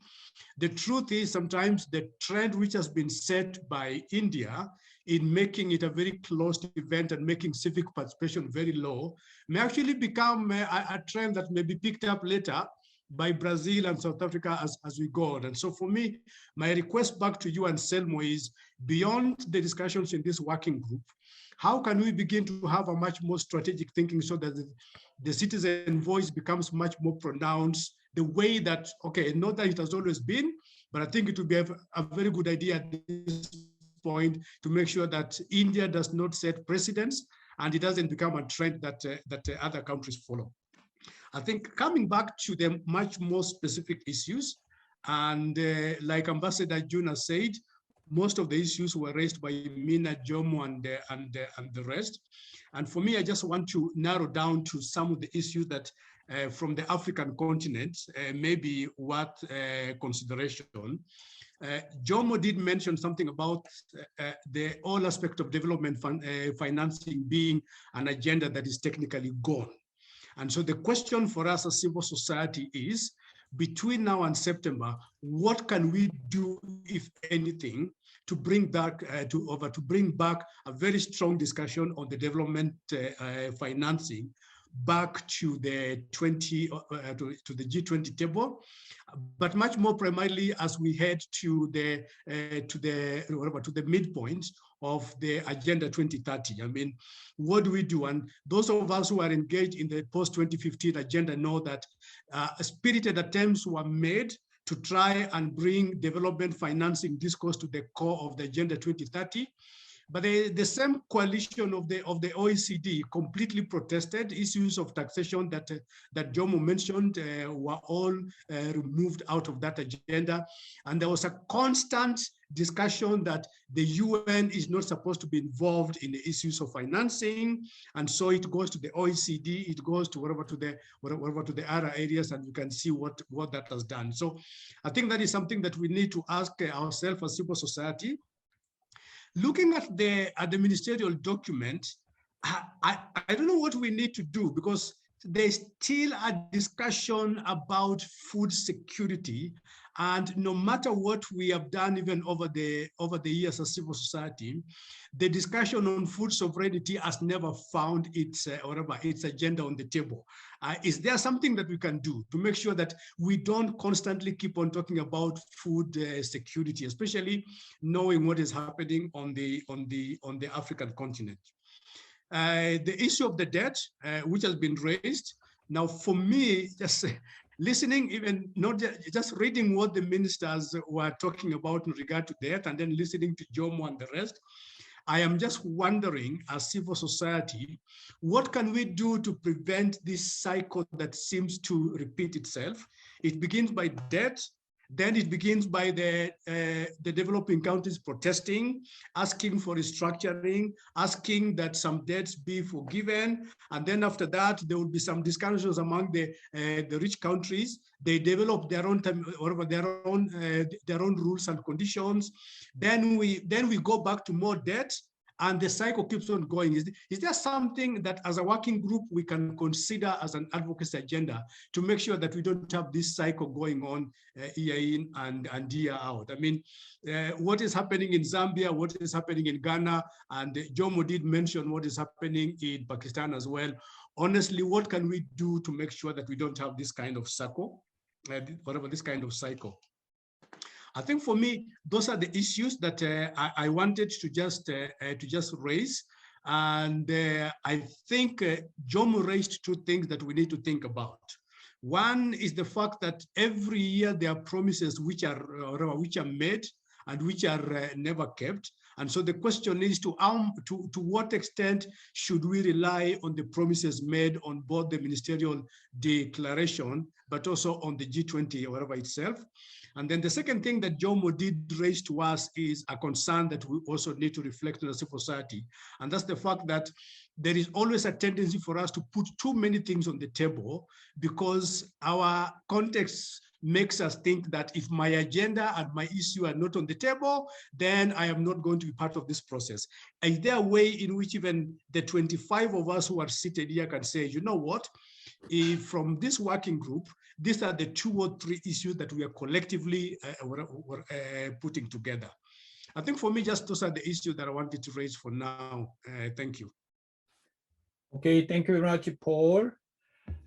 The truth is sometimes the trend which has been set by India in making it a very closed event and making civic participation very low may actually become a trend that may be picked up later by Brazil and South Africa as we go on. And so for me, my request back to you, Anselmo, is beyond the discussions in this working group, how can we begin to have a much more strategic thinking so that the citizen voice becomes much more pronounced, the way that, okay, not that it has always been, but I think it would be a very good idea at this point to make sure that India does not set precedents and it doesn't become a trend that other countries follow. I think coming back to the much more specific issues, and like Ambassador Juna said, most of the issues were raised by Meena, Jomo, and the rest. And for me, I just want to narrow down to some of the issues that from the African continent may be worth consideration. Jomo did mention something about the whole aspect of development financing being an agenda that is technically gone. And so the question for us as civil society is, between now and September, what can we do, if anything, to bring back a very strong discussion on the development financing back to the G20 table, but much more primarily as we head to the midpoint of the Agenda 2030. I mean, what do we do? And those of us who are engaged in the post-2015 agenda know that spirited attempts were made to try and bring development financing discourse to the core of the Agenda 2030. But the same coalition of the OECD completely protested. Issues of taxation that Jomo mentioned were all removed out of that agenda. And there was a constant discussion that the UN is not supposed to be involved in the issues of financing. And so it goes to the OECD, it goes to wherever to the other areas, and you can see what that has done. So I think that is something that we need to ask ourselves as civil society. Looking at the ministerial document, I don't know what we need to do, because there's still a discussion about food security And no matter what we have done, even over the years as civil society, the discussion on food sovereignty has never found its agenda on the table. Is there something that we can do to make sure that we don't constantly keep on talking about food security, especially knowing what is happening on the African continent? The issue of the debt, which has been raised. Now, for me, just listening, even not just reading what the ministers were talking about in regard to debt, and then listening to Jomo and the rest, I am just wondering, as civil society, what can we do to prevent this cycle that seems to repeat itself? It begins by debt. Then it begins by the developing countries protesting, asking for restructuring, asking that some debts be forgiven. And then after that, there will be some discussions among the rich countries. They develop their own rules and conditions. Then we go back to more debt, and the cycle keeps on going. Is there something that as a working group we can consider as an advocacy agenda to make sure that we don't have this cycle going on year in and year out? I mean, what is happening in Zambia, what is happening in Ghana, and Jomo did mention what is happening in Pakistan as well. Honestly, what can we do to make sure that we don't have this kind of cycle, this kind of cycle? I think for me, those are the issues that I wanted to just raise. And I think Jomo raised two things that we need to think about. One is the fact that every year there are promises which are made and which are never kept. And so the question is to what extent should we rely on the promises made on both the ministerial declaration, but also on the G20 or whatever itself. And then the second thing that Jomo did raise to us is a concern that we also need to reflect on as a society. And that's the fact that there is always a tendency for us to put too many things on the table because our context makes us think that if my agenda and my issue are not on the table, then I am not going to be part of this process. Is there a way in which even the 25 of us who are seated here can say, you know what, if from this working group, these are the 2 or 3 issues that we are collectively putting together. I think for me, just those are the issues that I wanted to raise for now. Thank you. Okay, thank you very much, Paul.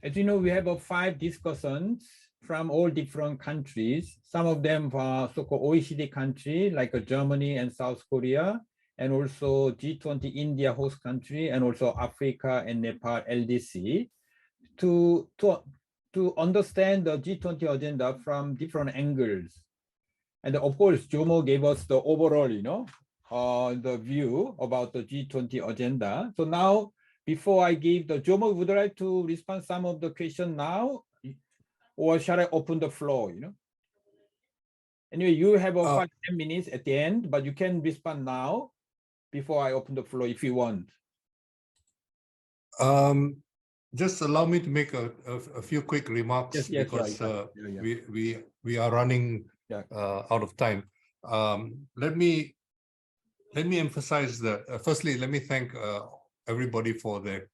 As you know, we have 5 discussions from all different countries. Some of them are so-called OECD countries like Germany and South Korea, and also G20 India host country, and also Africa and Nepal LDC, to understand the G20 agenda from different angles. And of course, Jomo gave us the overall, the view about the G20 agenda. So now, before I give the Jomo, would you like to respond some of the question now? Or shall I open the floor, Anyway, you have 5-10 minutes at the end, but you can respond now before I open the floor if you want. Just allow me to make a few quick remarks, yes, because right. we are running out of time. Let me emphasize that. Firstly, let me thank everybody for their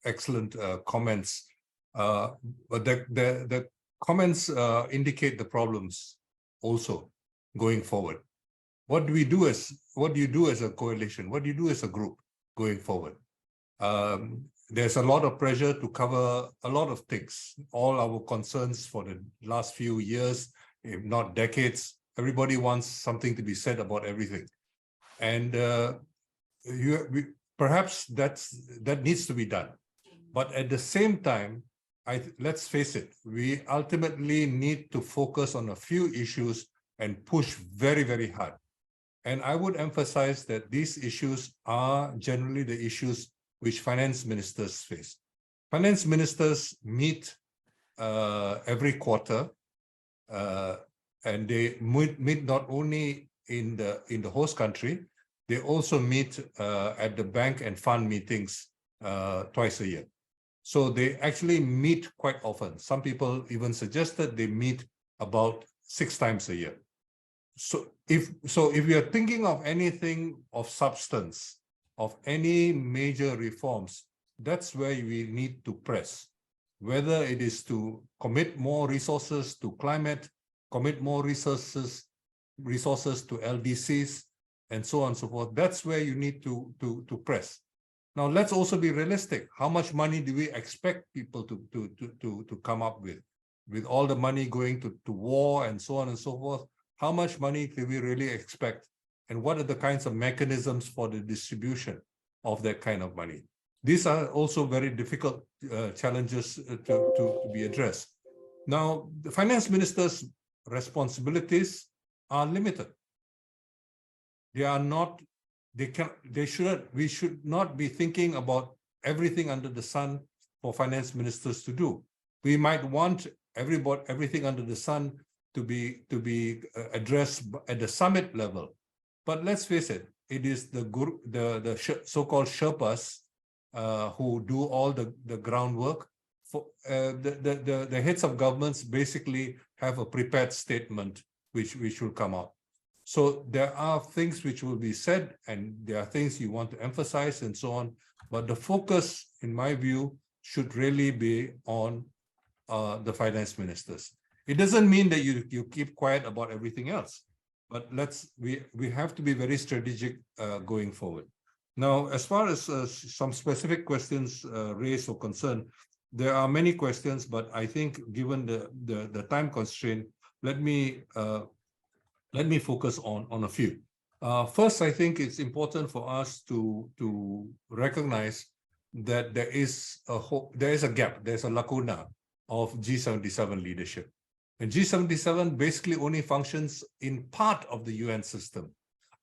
excellent comments. But the comments indicate the problems also going forward. What do you do as a coalition? What do you do as a group going forward? There's a lot of pressure to cover a lot of things. All our concerns for the last few years, if not decades, everybody wants something to be said about everything. And perhaps that needs to be done. But at the same time, let's face it, we ultimately need to focus on a few issues and push very, very hard. And I would emphasize that these issues are generally the issues which finance ministers face. Finance ministers meet every quarter, and they meet not only in the host country, they also meet at the bank and fund meetings twice a year. So they actually meet quite often. Some people even suggested they meet about 6 times a year. So if we are thinking of anything of substance, of any major reforms, that's where we need to press. Whether it is to commit more resources to climate, commit more resources to LDCs, and so on and so forth. That's where you need to press. Now, let's also be realistic. How much money do we expect people to come up with? With all the money going to war and so on and so forth, how much money do we really expect? And what are the kinds of mechanisms for the distribution of that kind of money? These are also very difficult challenges to be addressed. Now, the finance minister's responsibilities are limited. They are not, we should not be thinking about everything under the sun for finance ministers to do. We might want everything under the sun to be addressed at the summit level. But let's face it, it is the so-called Sherpas who do all the groundwork. For the heads of governments basically have a prepared statement which will come out. So there are things which will be said, and there are things you want to emphasize and so on. But the focus, in my view, should really be on the finance ministers. It doesn't mean that you keep quiet about everything else, but we have to be very strategic going forward. Now, as far as some specific questions raised or concerned, there are many questions, but I think given the time constraint, let me focus on a few. First, I think it's important for us to recognize that there is a gap, there's a lacuna of G77 leadership. And G77 basically only functions in part of the UN system.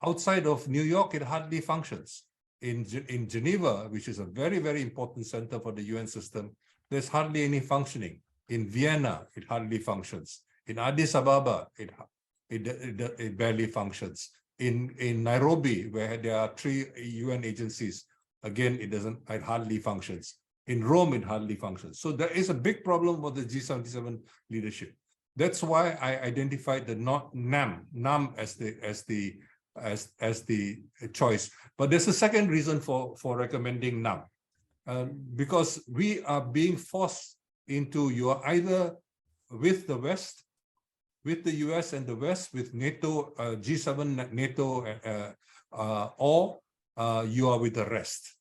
Outside of New York, it hardly functions. In Geneva, which is a very, very important center for the UN system, there's hardly any functioning. In Vienna, it hardly functions. In Addis Ababa, it barely functions. In Nairobi, where there are 3 UN agencies, again, it hardly functions. In Rome, it hardly functions. So there is a big problem with the G77 leadership. That's why I identified the NAM as the choice. But there's a second reason for recommending NAM, because we are being forced into, you are either with the West, with the US and the West, with NATO, G7, NATO, or you are with the rest.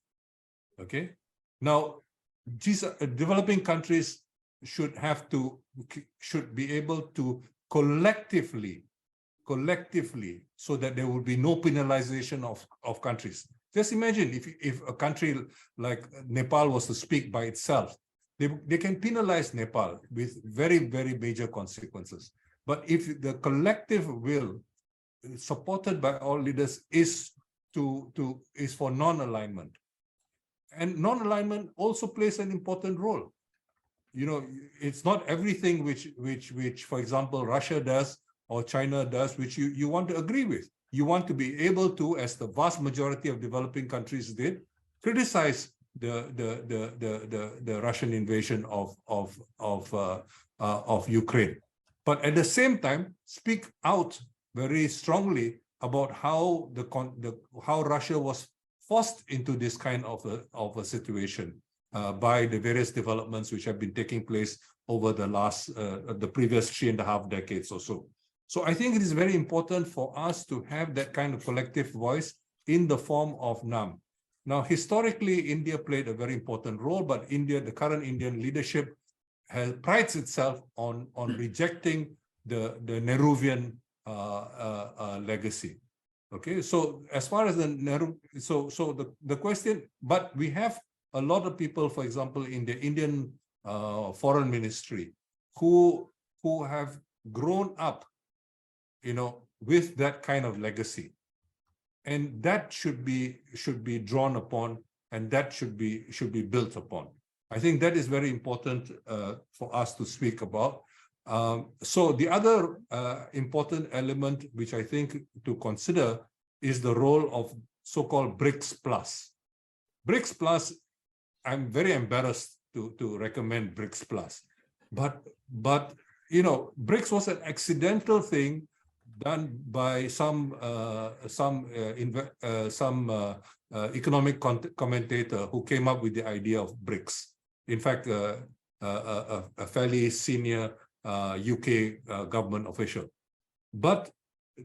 Okay. Now, developing countries should be able to collectively, so that there will be no penalization of countries. Just imagine if a country like Nepal was to speak by itself, they can penalize Nepal with very, very major consequences. But if the collective will, supported by all leaders, is for non-alignment, and non-alignment also plays an important role. You know, it's not everything which, for example, Russia does or China does, which you want to agree with. You want to be able to, as the vast majority of developing countries did, criticize the Russian invasion of Ukraine, but at the same time speak out very strongly about how Russia was forced into this kind of a situation by the various developments which have been taking place over the previous 3.5 decades or so. So I think it is very important for us to have that kind of collective voice in the form of NAM. Now, historically, India played a very important role, but the current Indian leadership prides itself on rejecting the Nehruvian legacy. Okay, so as far as the Nehru, the question, but we have a lot of people, for example, in the Indian foreign ministry who have grown up, with that kind of legacy, and that should be drawn upon, and that should be built upon. I think that is very important for us to speak about. So the other important element, which I think to consider, is the role of so-called BRICS Plus. BRICS Plus, I'm very embarrassed to recommend BRICS Plus, but BRICS was an accidental thing done by some economic commentator who came up with the idea of BRICS. In fact, a fairly senior UK government official. But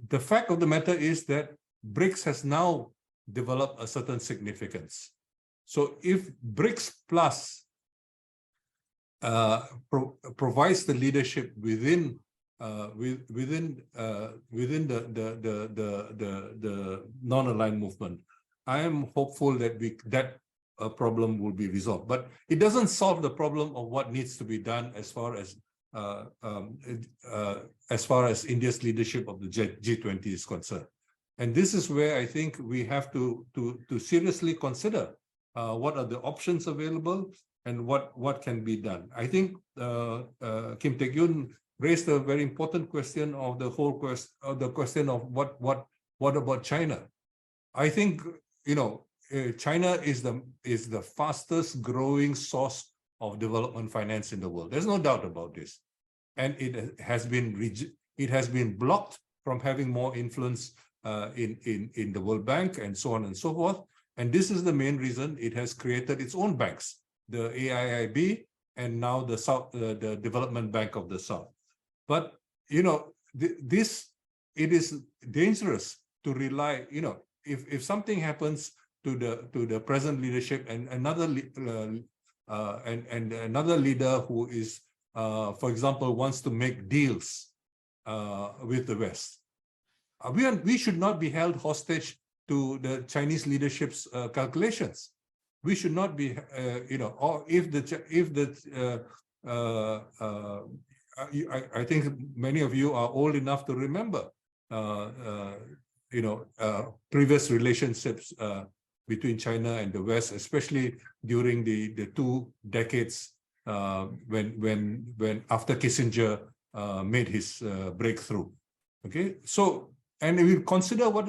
the fact of the matter is that BRICS has now developed a certain significance. So if BRICS Plus provides the leadership within within the non-aligned movement, I am hopeful that that problem will be resolved. But it doesn't solve the problem of what needs to be done as far as India's leadership of the G20 is concerned. And this is where I think we have to seriously consider what are the options available and what can be done. I think Kim Taek-yoon raised a very important question of the whole question of what about China. I think, you know, China is the fastest growing source of development finance in the world. There's no doubt about this, and it has been blocked from having more influence in the World Bank and so on and so forth. And this is the main reason it has created its own banks, the AIIB and now the Development Bank of the South. But you know, it is dangerous to rely. You know, if something happens to the present leadership and another leader who is, for example, wants to make deals with the West, we should not be held hostage to the Chinese leadership's calculations. We should not be, you know, or I think many of you are old enough to remember, you know, previous relationships between China and the West, especially during the 2 decades when after Kissinger made his breakthrough. Okay, so and we consider what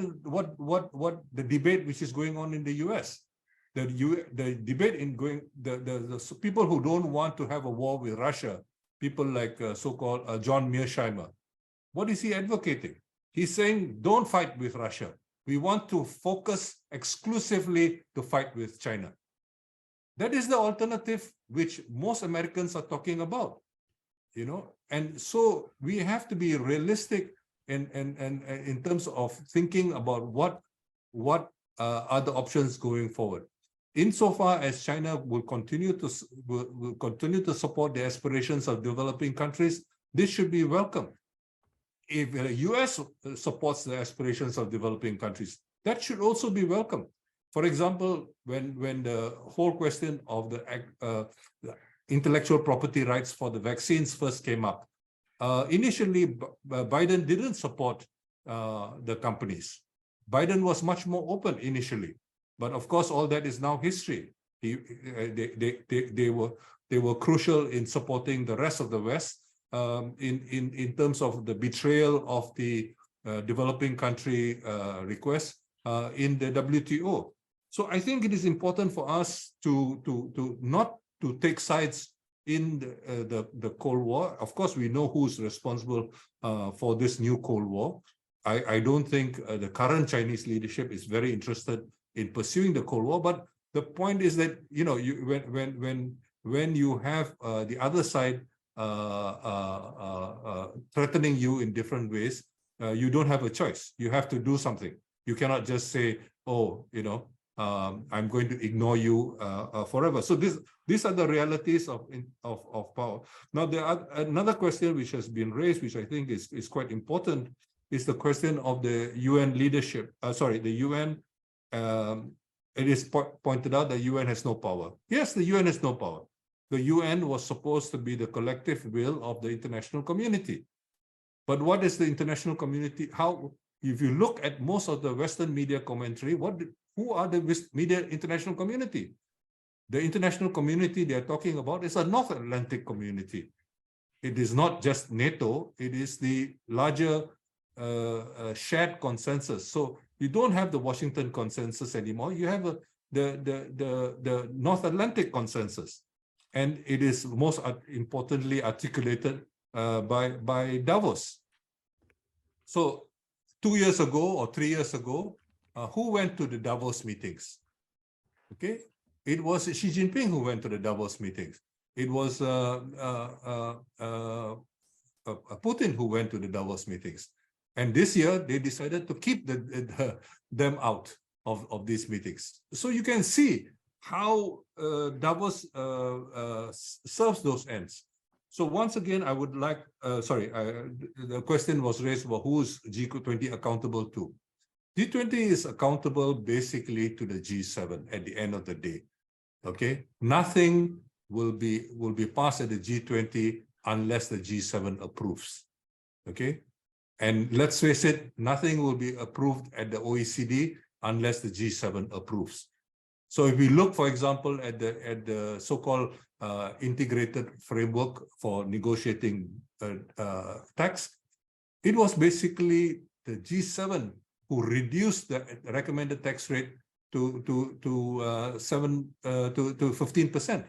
the debate which is going on in the US. The debate in the people who don't want to have a war with Russia, people like so-called John Mearsheimer. What is he advocating? He's saying, don't fight with Russia. We want to focus exclusively to fight with China. That is the alternative which most Americans are talking about, you know. And so we have to be realistic in terms of thinking about what are the options going forward. Insofar as China will continue to support the aspirations of developing countries, this should be welcome. If the US supports the aspirations of developing countries, that should also be welcome. For example, when the whole question of the intellectual property rights for the vaccines first came up, initially Biden didn't support the companies. Biden was much more open initially. But of course, all that is now history. They were crucial in supporting the rest of the West in terms of the betrayal of the developing country request in the WTO. So I think it is important for us to not to take sides in the Cold War. Of course, we know who's responsible for this new Cold War. I don't think the current Chinese leadership is very interested in pursuing the Cold War, but the point is that, you know, when you have the other side threatening you in different ways, you don't have a choice. You have to do something. You cannot just say, oh, you know, I'm going to ignore you forever. So these are the realities of power. Now, there are another question which has been raised, which I think is quite important, is the question of the UN leadership. The UN. It is pointed out that UN has no power. Yes, the UN has no power. The UN was supposed to be the collective will of the international community. But what is the international community? How, if you look at most of the Western media commentary, who are the international community? The international community they are talking about is a North Atlantic community. It is not just NATO, it is the larger shared consensus. So you don't have the Washington consensus anymore. You have the North Atlantic consensus, and it is most importantly articulated by Davos. So 2 years ago or 3 years ago, who went to the Davos meetings? Okay, it was Xi Jinping who went to the Davos meetings. It was Putin who went to the Davos meetings. And this year, they decided to keep them out of these meetings. So you can see how Davos serves those ends. So once again, I would like, the question was raised about who's G20 accountable to. G20 is accountable basically to the G7 at the end of the day. Okay, nothing will be passed at the G20 unless the G7 approves. Okay, and let's face it, nothing will be approved at the OECD unless the G7 approves. So if we look, for example, at the so-called integrated framework for negotiating tax, it was basically the G7 who reduced the recommended tax rate to 15%.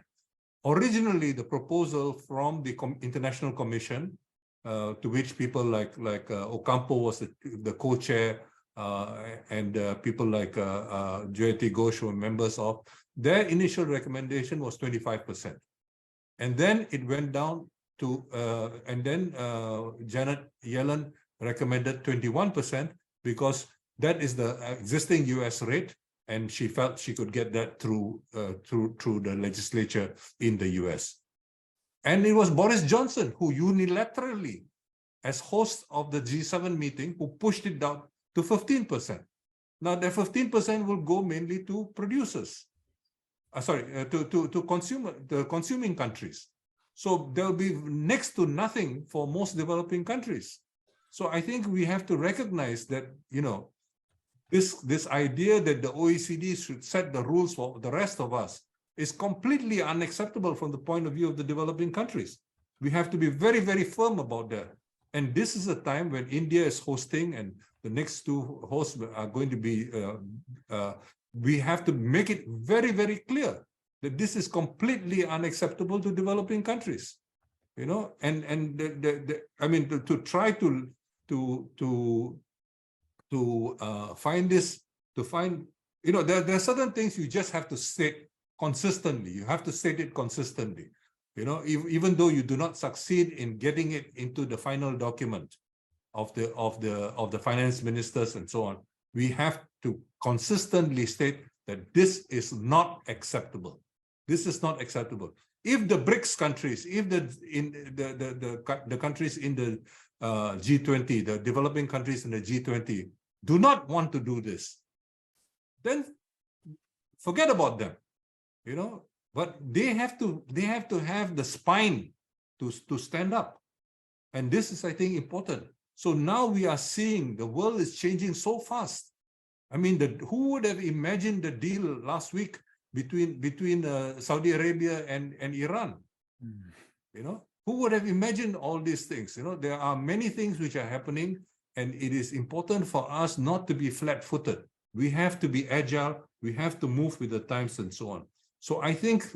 Originally, the proposal from the International Commission, to which people like Ocampo was the co-chair, and people like Jayati Ghosh were members of, their initial recommendation was 25%. And then it went down to, and then Janet Yellen recommended 21% because that is the existing US rate, and she felt she could get that through the legislature in the US. And it was Boris Johnson who unilaterally, as host of the G7 meeting, who pushed it down to 15%. Now, the 15% will go mainly to producers. To consuming countries. So there will be next to nothing for most developing countries. So I think we have to recognize that, you know, this idea that the OECD should set the rules for the rest of us is completely unacceptable from the point of view of the developing countries. We have to be very, very firm about that. And this is a time when India is hosting, and the next two hosts are going to be, we have to make it very, very clear that this is completely unacceptable to developing countries. You know, and I mean, to try to find this, you know, there are certain things you just have to state consistently. You have to state it consistently. You know, even though you do not succeed in getting it into the final document of the finance ministers and so on, we have to consistently state that this is not acceptable. This is not acceptable. If the BRICS countries, if the countries in the G20, the developing countries in the G20, do not want to do this, then forget about them. You know, but they have to have the spine to stand up, and this is, I think, important. So now we are seeing the world is changing so fast. I mean, who would have imagined the deal last week between Saudi Arabia and Iran? You know, who would have imagined all these things? You know, there are many things which are happening, and it is important for us not to be flat-footed. We have to be agile. We have to move with the times and so on. So I think,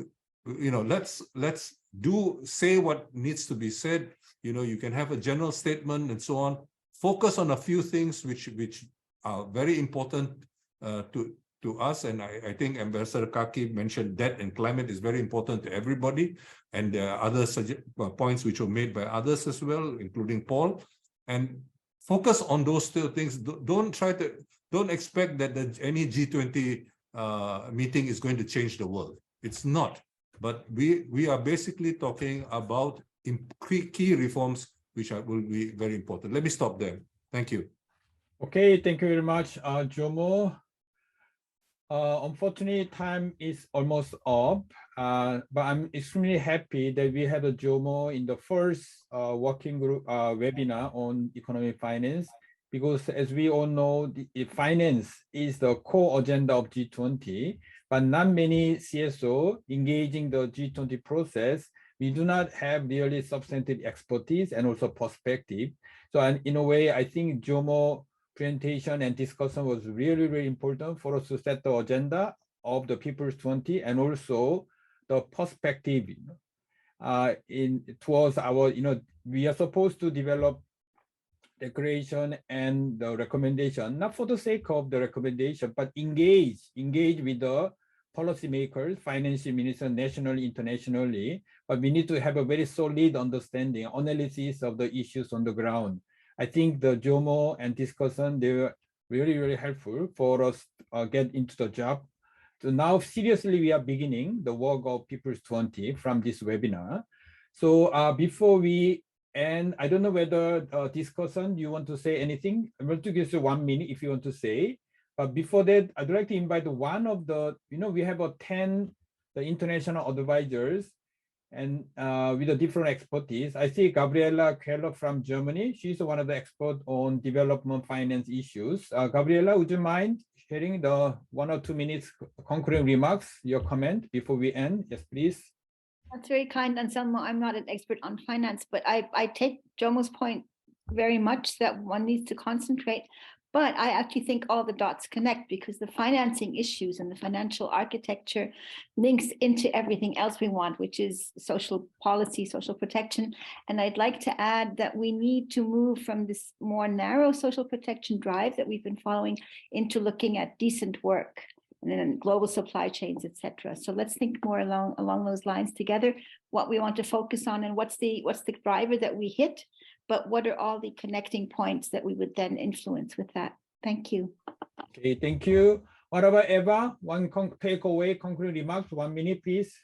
you know, let's say what needs to be said. You know, you can have a general statement and so on. Focus on a few things which are very important to us. And I think Ambassador Kaki mentioned debt and climate is very important to everybody. And there are other points which were made by others as well, including Paul. And focus on those two things. Don't expect that any G20 meeting is going to change the world. It's not. But we are basically talking about key reforms which will be very important. Let me stop there. Thank you. Okay, thank you very much, Jomo. Unfortunately, time is almost up, but I'm extremely happy that we had a Jomo in the first working group webinar on economic finance, because as we all know, the finance is the core agenda of G20, but not many CSO engaging the G20 process. We do not have really substantive expertise and also perspective. So in a way, I think Jomo presentation and discussion was really, really important for us to set the agenda of the People's 20 and also the perspective towards our, we are supposed to develop declaration and the recommendation, not for the sake of the recommendation, but engage with the policymakers, financial ministers, nationally, internationally, but we need to have a very solid understanding, analysis of the issues on the ground. I think the JOMO and discussion, they were really, really helpful for us get into the job. So now seriously, we are beginning the work of People's 20 from this webinar. So before we end, I don't know whether discussion, you want to say anything? I'm going to give you 1 minute if you want to say. But before that, I'd like to invite one of the, we have 10 the international advisors and with a different expertise. I see Gabriela Keller from Germany. She's one of the experts on development finance issues. Gabriela, would you mind sharing the 1 or 2 minutes concluding remarks, your comment before we end? Yes, please. That's very kind, Anselmo. I'm not an expert on finance, but I take Jomo's point very much that one needs to concentrate. But I actually think all the dots connect because the financing issues and the financial architecture links into everything else we want, which is social policy, social protection. And I'd like to add that we need to move from this more narrow social protection drive that we've been following into looking at decent work and then global supply chains, etc. So let's think more along those lines together, what we want to focus on and what's the driver that we hit, but what are all the connecting points that we would then influence with that? Thank you. Okay, thank you. What about Eva? One takeaway, concluding remarks, 1 minute, please.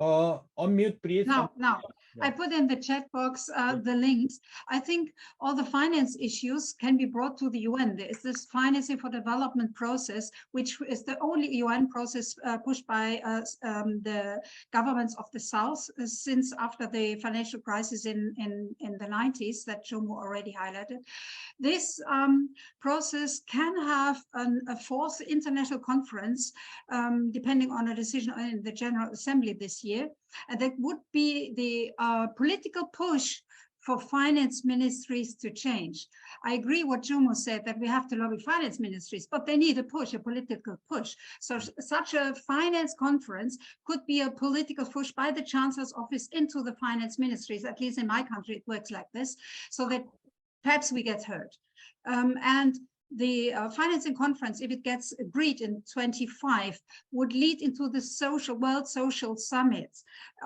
Unmute, please. No. Yeah. I put in the chat box the links. I think all the finance issues can be brought to the UN. There is this financing for development process, which is the only UN process pushed by the governments of the South since after the financial crisis in the 90s that Jomo already highlighted. This process can have a fourth international conference, depending on a decision in the General Assembly this year. And that would be the political push for finance ministries to change. I agree what Jomo said, that we have to lobby finance ministries, but they need a push, a political push. So such a finance conference could be a political push by the Chancellor's office into the finance ministries. At least in my country, it works like this, so that perhaps we get heard. And the financing conference, if it gets agreed in 25, would lead into the World Social Summit,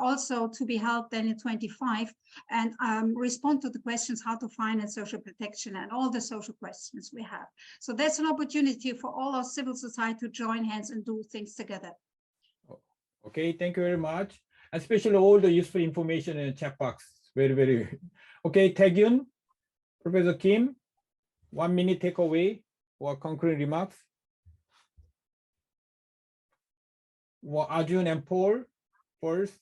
also to be held then in 25, and respond to the questions how to finance social protection and all the social questions we have. So that's an opportunity for all our civil society to join hands and do things together. Okay, thank you very much. Especially all the useful information in the chat box. Very, very. Okay, Taegyun, Professor Kim. 1 minute takeaway or concluding remarks. Well, Arjun and Paul first.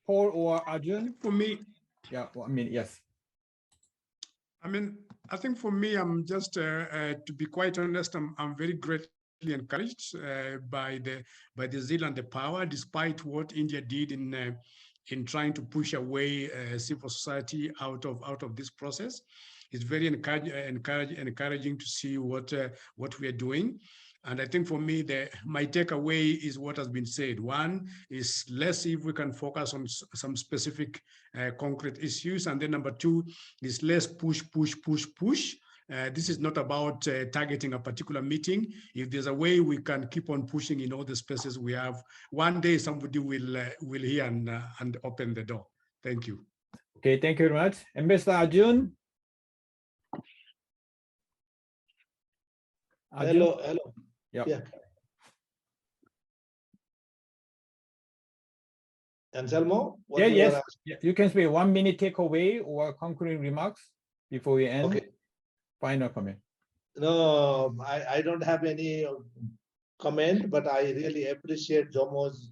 Paul or Arjun? For me, yeah, 1 minute, yes. I think for me, I'm just to be quite honest, I'm very greatly encouraged by the zeal and the power, despite what India did in trying to push away civil society out of this process. It's very encouraging to see what we are doing. And I think for me, my takeaway is what has been said. One is, let's see if we can focus on some specific concrete issues. And then number two is let's push. This is not about targeting a particular meeting. If there's a way we can keep on pushing in all the spaces we have, one day somebody will hear and open the door. Thank you. Okay, thank you very much. Ambassador Arjun. Hello. Yep. Yeah. Anselmo? Yes. You can say 1 minute takeaway or concluding remarks before we end. Okay. Final comment. No, I don't have any comment, but I really appreciate Jomo's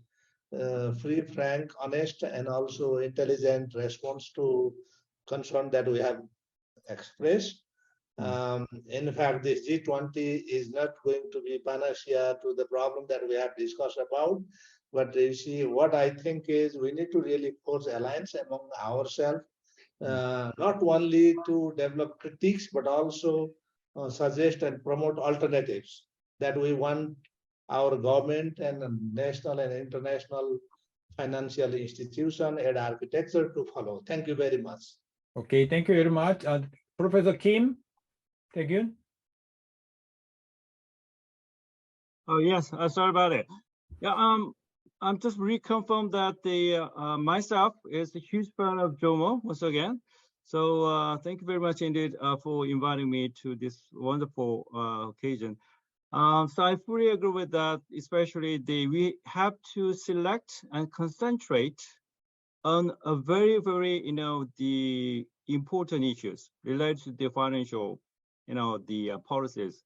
free, frank, honest, and also intelligent response to concern that we have expressed. In fact, this G20 is not going to be panacea to the problem that we have discussed about. But you see, what I think is we need to really forge alliance among ourselves, not only to develop critiques, but also suggest and promote alternatives that we want our government and national and international financial institution and architecture to follow. Thank you very much. Okay, thank you very much. Professor Kim, Taegyun. Oh, yes, sorry about it. Yeah, I'm just reconfirm that the myself is a huge fan of Jomo once again. So thank you very much indeed for inviting me to this wonderful occasion. So I fully agree with that, especially we have to select and concentrate on a very, the important issues related to the financial, the policies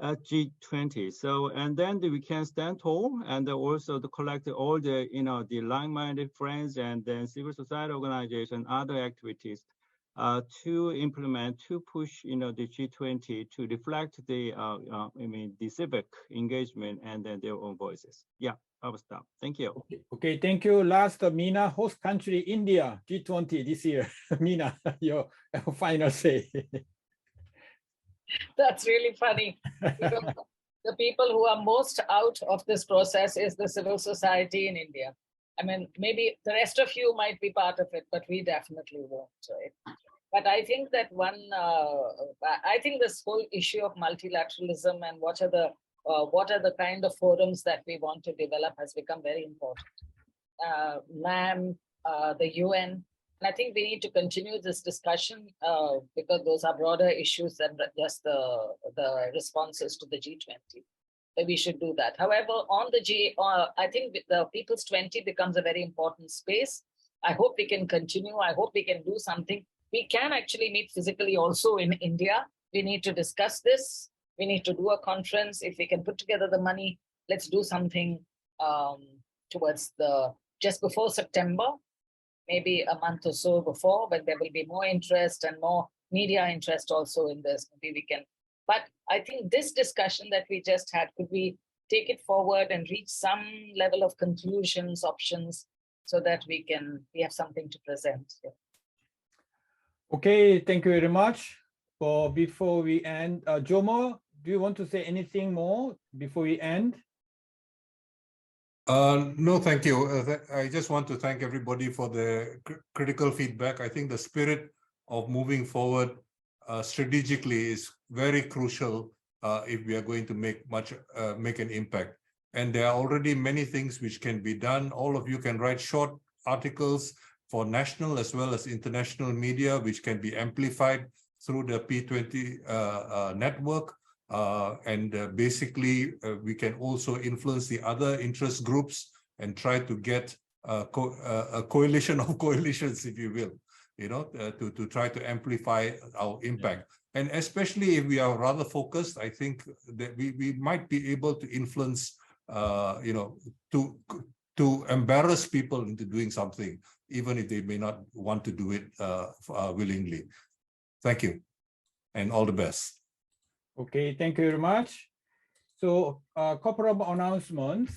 at G20. So, and then we can stand tall and also to collect all the, the like-minded friends and then civil society organization, other activities to implement, to push, the G20 to reflect the, the civic engagement and then their own voices. Yeah, I will stop. Thank you. Okay, thank you. Last, Meena, host country, India, G20 this year. Meena, your final say. That's really funny. Because the people who are most out of this process is the civil society in India. I mean, maybe the rest of you might be part of it, but we definitely won't, right? But I think that I think this whole issue of multilateralism and what are the kind of forums that we want to develop has become very important. NAM, the UN, and I think we need to continue this discussion because those are broader issues than just the responses to the G20. So we should do that. However, on the I think the People's 20 becomes a very important space. I hope we can continue. I hope we can do something. We can actually meet physically also in India. We need to discuss this. We need to do a conference. If we can put together the money, let's do something towards just before September, maybe a month or so before, but there will be more interest and more media interest also in this. Maybe we can. But I think this discussion that we just had, could we take it forward and reach some level of conclusions, options, so that we have something to present. Yeah. Okay, thank you very much. Before we end, Jomo, do you want to say anything more before we end? No, thank you. I just want to thank everybody for the critical feedback. I think the spirit of moving forward strategically is very crucial if we are going to make an impact. And there are already many things which can be done. All of you can write short articles for national as well as international media, which can be amplified through the P20 network. Basically, we can also influence the other interest groups and try to get a coalition of coalitions, if you will, to try to amplify our impact. And especially if we are rather focused, I think that we might be able to influence, to embarrass people into doing something, even if they may not want to do it willingly. Thank you, and all the best. Okay, thank you very much. So a couple of announcements.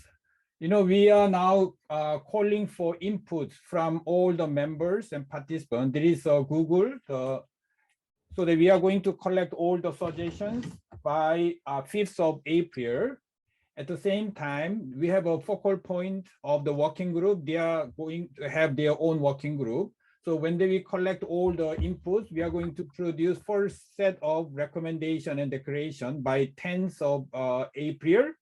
We are now calling for input from all the members and participants. There is a Google, so that we are going to collect all the suggestions by 5th of April. At the same time, we have a focal point of the working group. They are going to have their own working group. So when we collect all the inputs, we are going to produce first set of recommendation and declaration by 10th of April.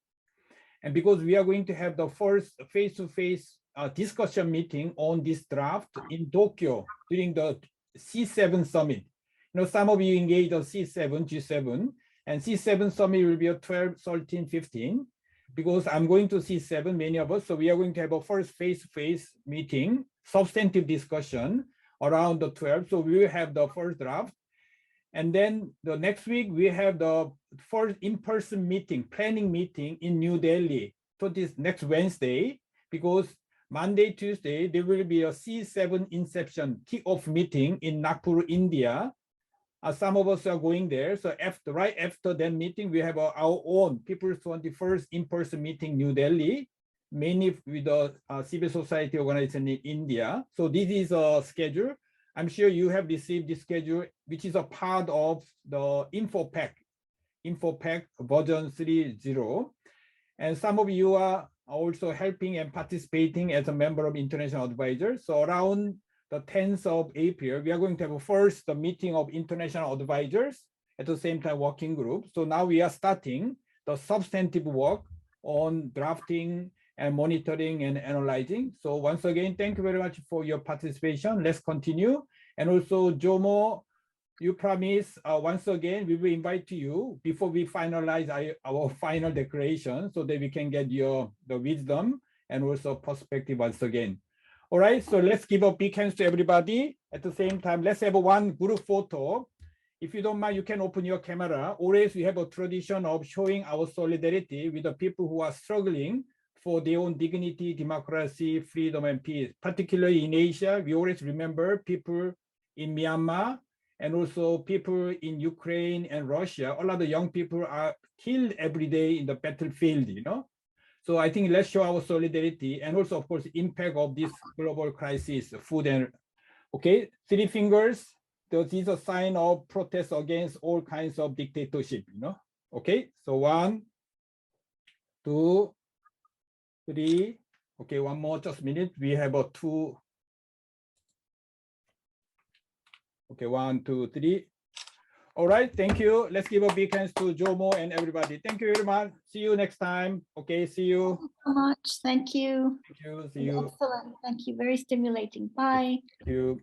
And because we are going to have the first face-to-face discussion meeting on this draft in Tokyo during the C7 summit. Some of you engaged on C7, G7, and C7 summit will be a 12, 13, 15. Because I'm going to C7, many of us, so we are going to have a first face-to-face meeting, substantive discussion around the 12th. So we will have the first draft. And then the next week, we have the first in-person meeting, planning meeting in New Delhi. So this next Wednesday, because Monday, Tuesday, there will be a C7 inception kick-off meeting in Nagpur, India. Some of us are going there. So right after that meeting, we have our own People's 21st in-person meeting, New Delhi, mainly with the civil society organization in India. So this is a schedule. I'm sure you have received this schedule, which is a part of the info pack version 3.0. And some of you are also helping and participating as a member of International Advisors. So around the 10th of April, we are going to have a first meeting of international advisors, at the same time working group. So now we are starting the substantive work on drafting and monitoring and analyzing. So once again, thank you very much for your participation. Let's continue. And also, Jomo, you promise once again, we will invite you before we finalize our final declaration so that we can get the wisdom and also perspective once again. All right, so let's give a big hands to everybody. At the same time, let's have one group photo. If you don't mind, you can open your camera. Always we have a tradition of showing our solidarity with the people who are struggling for their own dignity, democracy, freedom, and peace. Particularly in Asia, we always remember people in Myanmar and also people in Ukraine and Russia. A lot of young people are killed every day in the battlefield, you know. So I think let's show our solidarity and also, of course, impact of this global crisis, food and, okay, 3 fingers. These are sign of protest against all kinds of dictatorship, you know. Okay, so 1, 2, 3. Okay, one more, just a minute. We have a 2. Okay, 1, 2, 3. All right, thank you. Let's give a big hands to Jomo and everybody. Thank you very much. See you next time. Okay, see you. Thank you so much. Thank you. Thank you. See you. Excellent. Thank you. Very stimulating. Bye. Thank you.